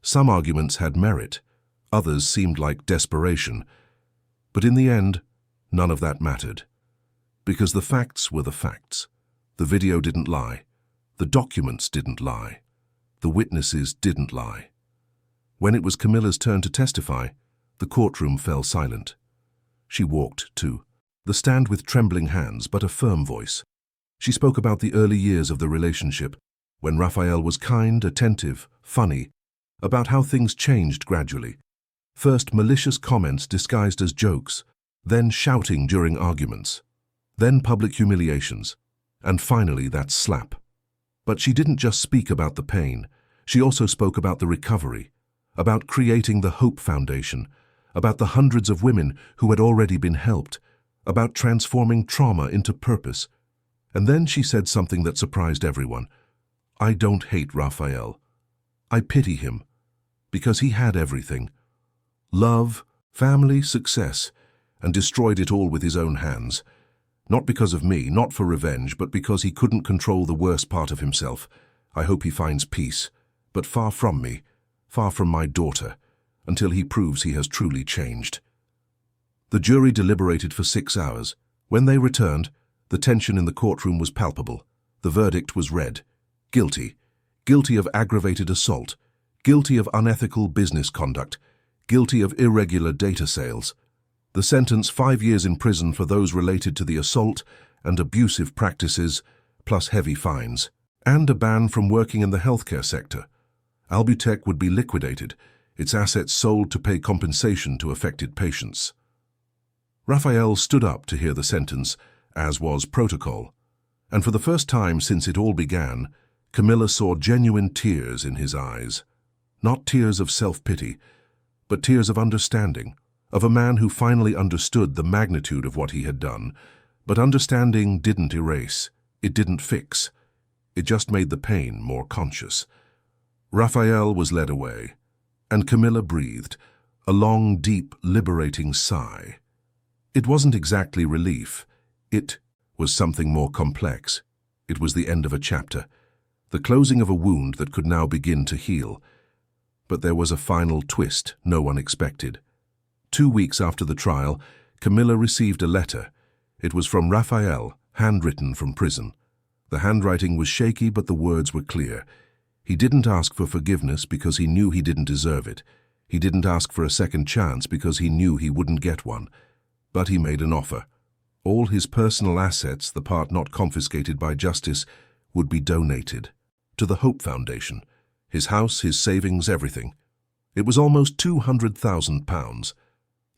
Speaker 1: Some arguments had merit, others seemed like desperation. But in the end, none of that mattered. Because the facts were the facts. The video didn't lie. The documents didn't lie. The witnesses didn't lie. When it was Camilla's turn to testify, the courtroom fell silent. She walked to the stand with trembling hands but a firm voice. She spoke about the early years of the relationship, when Raphael was kind, attentive, funny, about how things changed gradually. First malicious comments disguised as jokes, then shouting during arguments, then public humiliations, and finally that slap. But she didn't just speak about the pain, she also spoke about the recovery, about creating the Hope Foundation, about the hundreds of women who had already been helped, about transforming trauma into purpose. And then she said something that surprised everyone. I don't hate Raphael. I pity him, because he had everything. Love, family, success, and destroyed it all with his own hands. Not because of me, not for revenge, but because he couldn't control the worst part of himself. I hope he finds peace, but far from me, far from my daughter, until he proves he has truly changed. The jury deliberated for 6 hours. When they returned, the tension in the courtroom was palpable. The verdict was read. Guilty. Guilty of aggravated assault. Guilty of unethical business conduct. Guilty of irregular data sales. The sentence 5 years in prison for those related to the assault and abusive practices, plus heavy fines, and a ban from working in the healthcare sector. Albutech would be liquidated, its assets sold to pay compensation to affected patients. Raphael stood up to hear the sentence, as was protocol, and for the first time since it all began, Camilla saw genuine tears in his eyes. Not tears of self-pity, but tears of understanding, of a man who finally understood the magnitude of what he had done. But understanding didn't erase, it didn't fix. It just made the pain more conscious. Raphael was led away, and Camilla breathed, a long, deep, liberating sigh. It wasn't exactly relief. It was something more complex. It was the end of a chapter, the closing of a wound that could now begin to heal. But there was a final twist no one expected. 2 weeks after the trial, Camilla received a letter. It was from Raphael, handwritten from prison. The handwriting was shaky, but the words were clear. He didn't ask for forgiveness because he knew he didn't deserve it. He didn't ask for a second chance because he knew he wouldn't get one. But he made an offer. All his personal assets, the part not confiscated by justice, would be donated to the Hope Foundation. His house, his savings, everything. It was almost £200,000.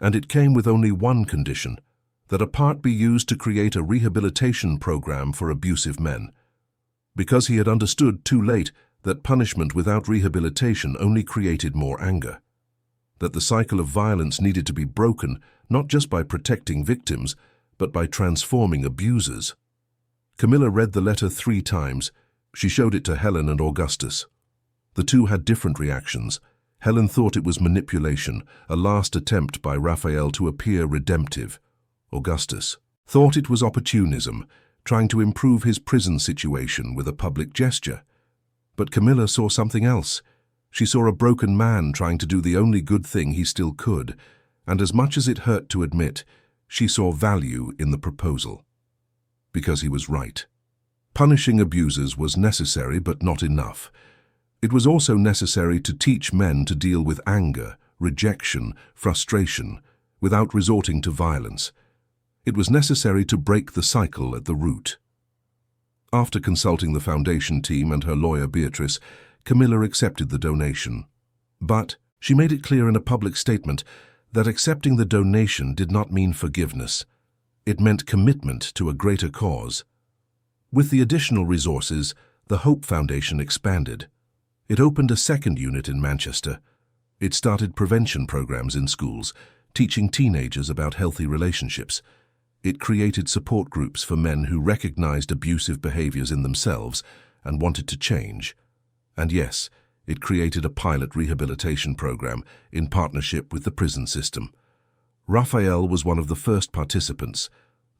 Speaker 1: And it came with only one condition, that a part be used to create a rehabilitation program for abusive men. Because he had understood too late that punishment without rehabilitation only created more anger. That the cycle of violence needed to be broken, not just by protecting victims, but by transforming abusers. Camilla read the letter 3 times. She showed it to Helen and Augustus. The two had different reactions. Helen thought it was manipulation, a last attempt by Raphael to appear redemptive. Augustus thought it was opportunism, trying to improve his prison situation with a public gesture. But Camilla saw something else. She saw a broken man trying to do the only good thing he still could, and as much as it hurt to admit, she saw value in the proposal. Because he was right. Punishing abusers was necessary but not enough. It was also necessary to teach men to deal with anger, rejection, frustration, without resorting to violence. It was necessary to break the cycle at the root. After consulting the foundation team and her lawyer Beatrice, Camilla accepted the donation. But she made it clear in a public statement that accepting the donation did not mean forgiveness. It meant commitment to a greater cause. With the additional resources, the Hope Foundation expanded. It opened a second unit in Manchester. It started prevention programs in schools, teaching teenagers about healthy relationships. It created support groups for men who recognized abusive behaviors in themselves and wanted to change. And yes, it created a pilot rehabilitation program in partnership with the prison system. Raphael was one of the first participants,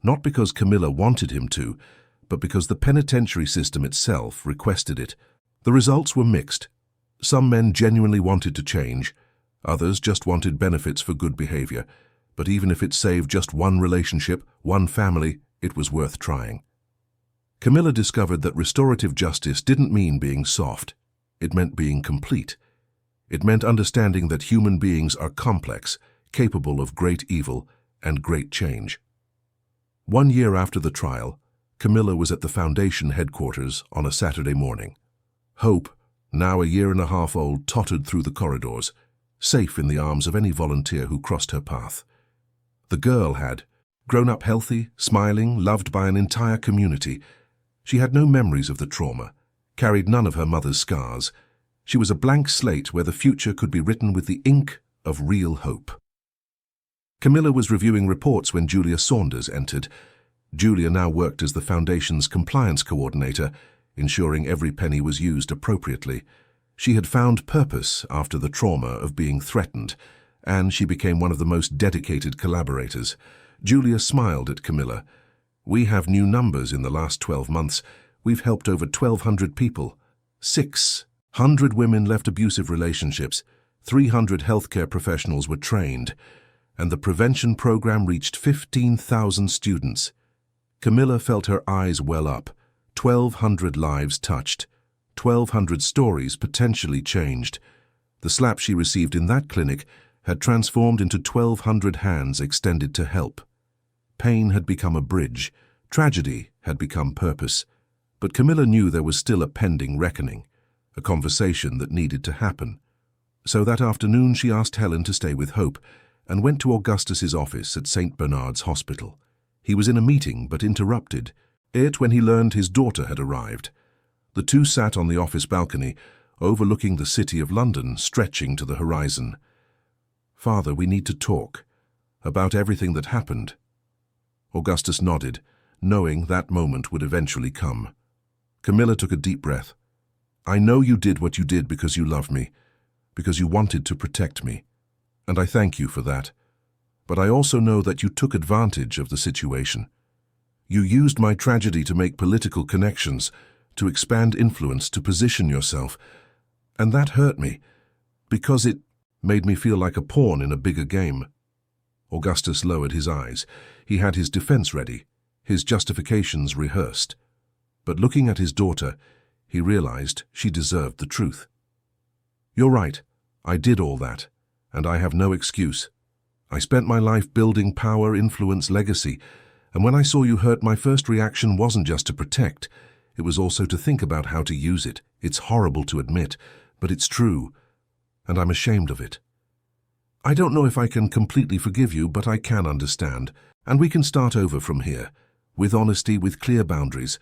Speaker 1: not because Camilla wanted him to, but because the penitentiary system itself requested it. The results were mixed. Some men genuinely wanted to change, others just wanted benefits for good behavior, but even if it saved just one relationship, one family, it was worth trying. Camilla discovered that restorative justice didn't mean being soft. It meant being complete. It meant understanding that human beings are complex, capable of great evil and great change. 1 year after the trial, Camilla was at the foundation headquarters on a Saturday morning. Hope, now a 1.5 years old, tottered through the corridors, safe in the arms of any volunteer who crossed her path. The girl had grown up healthy, smiling, loved by an entire community. She had no memories of the trauma, carried none of her mother's scars. She was a blank slate where the future could be written with the ink of real hope. Camilla was reviewing reports when Julia Saunders entered. Julia now worked as the foundation's compliance coordinator, ensuring every penny was used appropriately. She had found purpose after the trauma of being threatened, and she became one of the most dedicated collaborators. Julia smiled at Camilla. "We have new numbers in the last 12 months. We've helped over 1,200 people. 600 women left abusive relationships. 300 healthcare professionals were trained. And the prevention program reached 15,000 students." Camilla felt her eyes well up. 1,200 lives touched. 1,200 stories potentially changed. The slap she received in that clinic had transformed into 1,200 hands extended to help. Pain had become a bridge. Tragedy had become purpose. But Camilla knew there was still a pending reckoning, a conversation that needed to happen. So that afternoon she asked Helen to stay with Hope and went to Augustus's office at St. Bernard's Hospital. He was in a meeting but interrupted it when he learned his daughter had arrived. The two sat on the office balcony, overlooking the city of London stretching to the horizon. "Father, we need to talk about everything that happened." Augustus nodded, knowing that moment would eventually come. Camilla took a deep breath. "I know you did what you did because you love me, because you wanted to protect me, and I thank you for that. But I also know that you took advantage of the situation. You used my tragedy to make political connections, to expand influence, to position yourself. And that hurt me. Because it made me feel like a pawn in a bigger game. Augustus lowered his eyes. He had his defense ready, his justifications rehearsed. But looking at his daughter, he realized she deserved the truth. You're right, I did all that, and I have no excuse. I spent my life building power, influence, legacy, and when I saw you hurt, my first reaction wasn't just to protect, it was also to think about how to use it. It's horrible to admit, but it's true, and I'm ashamed of it. I don't know if I can completely forgive you, but I can understand, and we can start over from here, with honesty, with clear boundaries.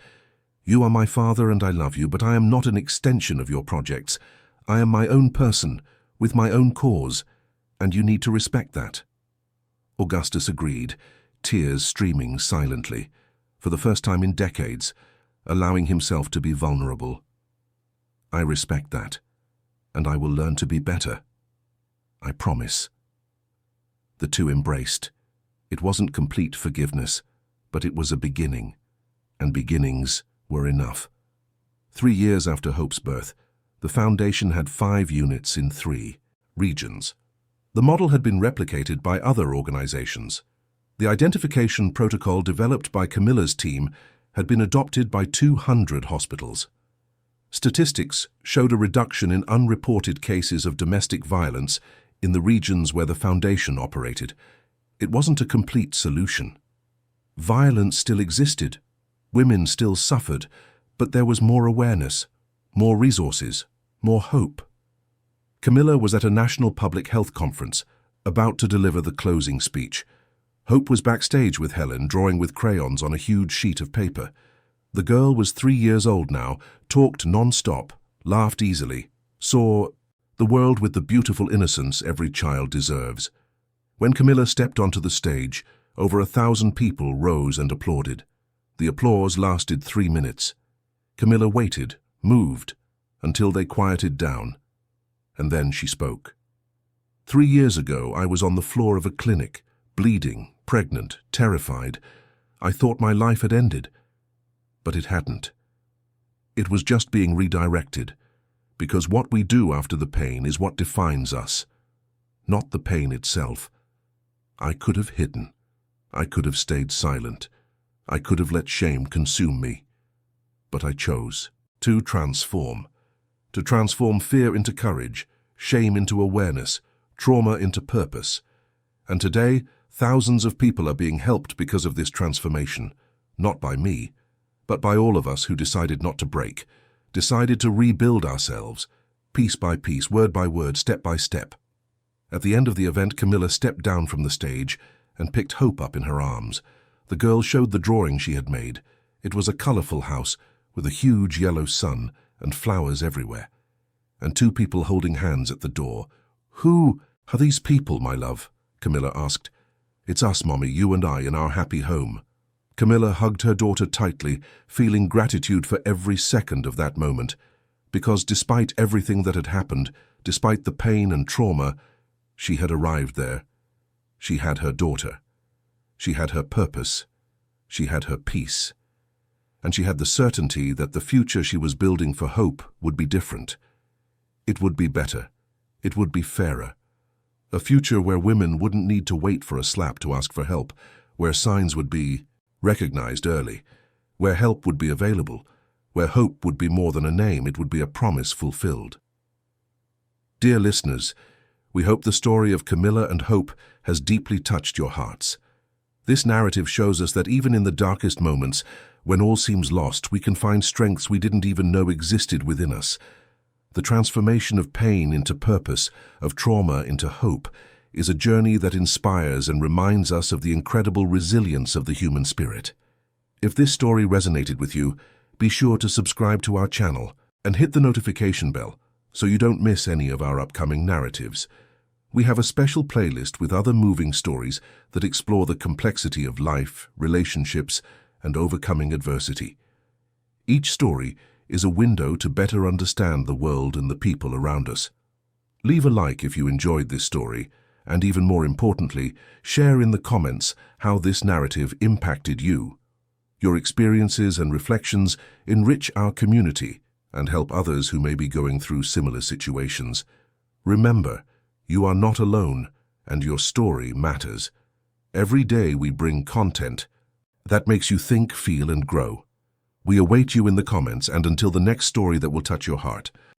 Speaker 1: You are my father and I love you, but I am not an extension of your projects. I am my own person, with my own cause, and you need to respect that. Augustus agreed, tears streaming silently, for the first time in decades, allowing himself to be vulnerable. I respect that, and I will learn to be better. I promise. The two embraced. It wasn't complete forgiveness, but it was a beginning, and beginnings were enough. 3 years after Hope's birth, the foundation had 5 units in 3 regions. The model had been replicated by other organizations. The identification protocol developed by Camilla's team had been adopted by 200 hospitals. Statistics showed a reduction in unreported cases of domestic violence in the regions where the foundation operated. It wasn't a complete solution. Violence still existed. Women still suffered, but there was more awareness, more resources, more hope. Camilla was at a national public health conference, about to deliver the closing speech. Hope was backstage with Helen, drawing with crayons on a huge sheet of paper. The girl was 3 years old now, talked non-stop, laughed easily, saw the world with the beautiful innocence every child deserves. When Camilla stepped onto the stage, over 1,000 people rose and applauded. The applause lasted 3 minutes. Camilla waited, moved, until they quieted down, and then she spoke. 3 years ago, I was on the floor of a clinic, bleeding, pregnant, terrified. I thought my life had ended, but it hadn't. It was just being redirected, because what we do after the pain is what defines us, not the pain itself. I could have hidden. I could have stayed silent. I could have let shame consume me. But I chose to transform fear into courage, shame into awareness, trauma into purpose. And today, thousands of people are being helped because of this transformation, not by me, but by all of us who decided not to break, decided to rebuild ourselves, piece by piece, word by word, step by step. At the end of the event, Camilla stepped down from the stage and picked Hope up in her arms. The girl showed the drawing she had made. It was a colorful house with a huge yellow sun and flowers everywhere, and 2 people holding hands at the door. Who are these people, my love? Camilla asked. It's us, Mommy, you and I, in our happy home. Camilla hugged her daughter tightly, feeling gratitude for every second of that moment, because despite everything that had happened, despite the pain and trauma, she had arrived there. She had her daughter. She had her purpose. She had her peace. And she had the certainty that the future she was building for Hope would be different. It would be better. It would be fairer. A future where women wouldn't need to wait for a slap to ask for help, where signs would be recognized early, where help would be available, where hope would be more than a name, it would be a promise fulfilled. Dear listeners, we hope the story of Camilla and Hope has deeply touched your hearts. This narrative shows us that even in the darkest moments, when all seems lost, we can find strengths we didn't even know existed within us. The transformation of pain into purpose, of trauma into hope, is a journey that inspires and reminds us of the incredible resilience of the human spirit. If this story resonated with you, be sure to subscribe to our channel and hit the notification bell so you don't miss any of our upcoming narratives. We have a special playlist with other moving stories that explore the complexity of life, relationships, and overcoming adversity. Each story is a window to better understand the world and the people around us. Leave a like if you enjoyed this story, and even more importantly, share in the comments how this narrative impacted you. Your experiences and reflections enrich our community and help others who may be going through similar situations. Remember, you are not alone, and your story matters. Every day we bring content that makes you think, feel, and grow. We await you in the comments, and until the next story that will touch your heart,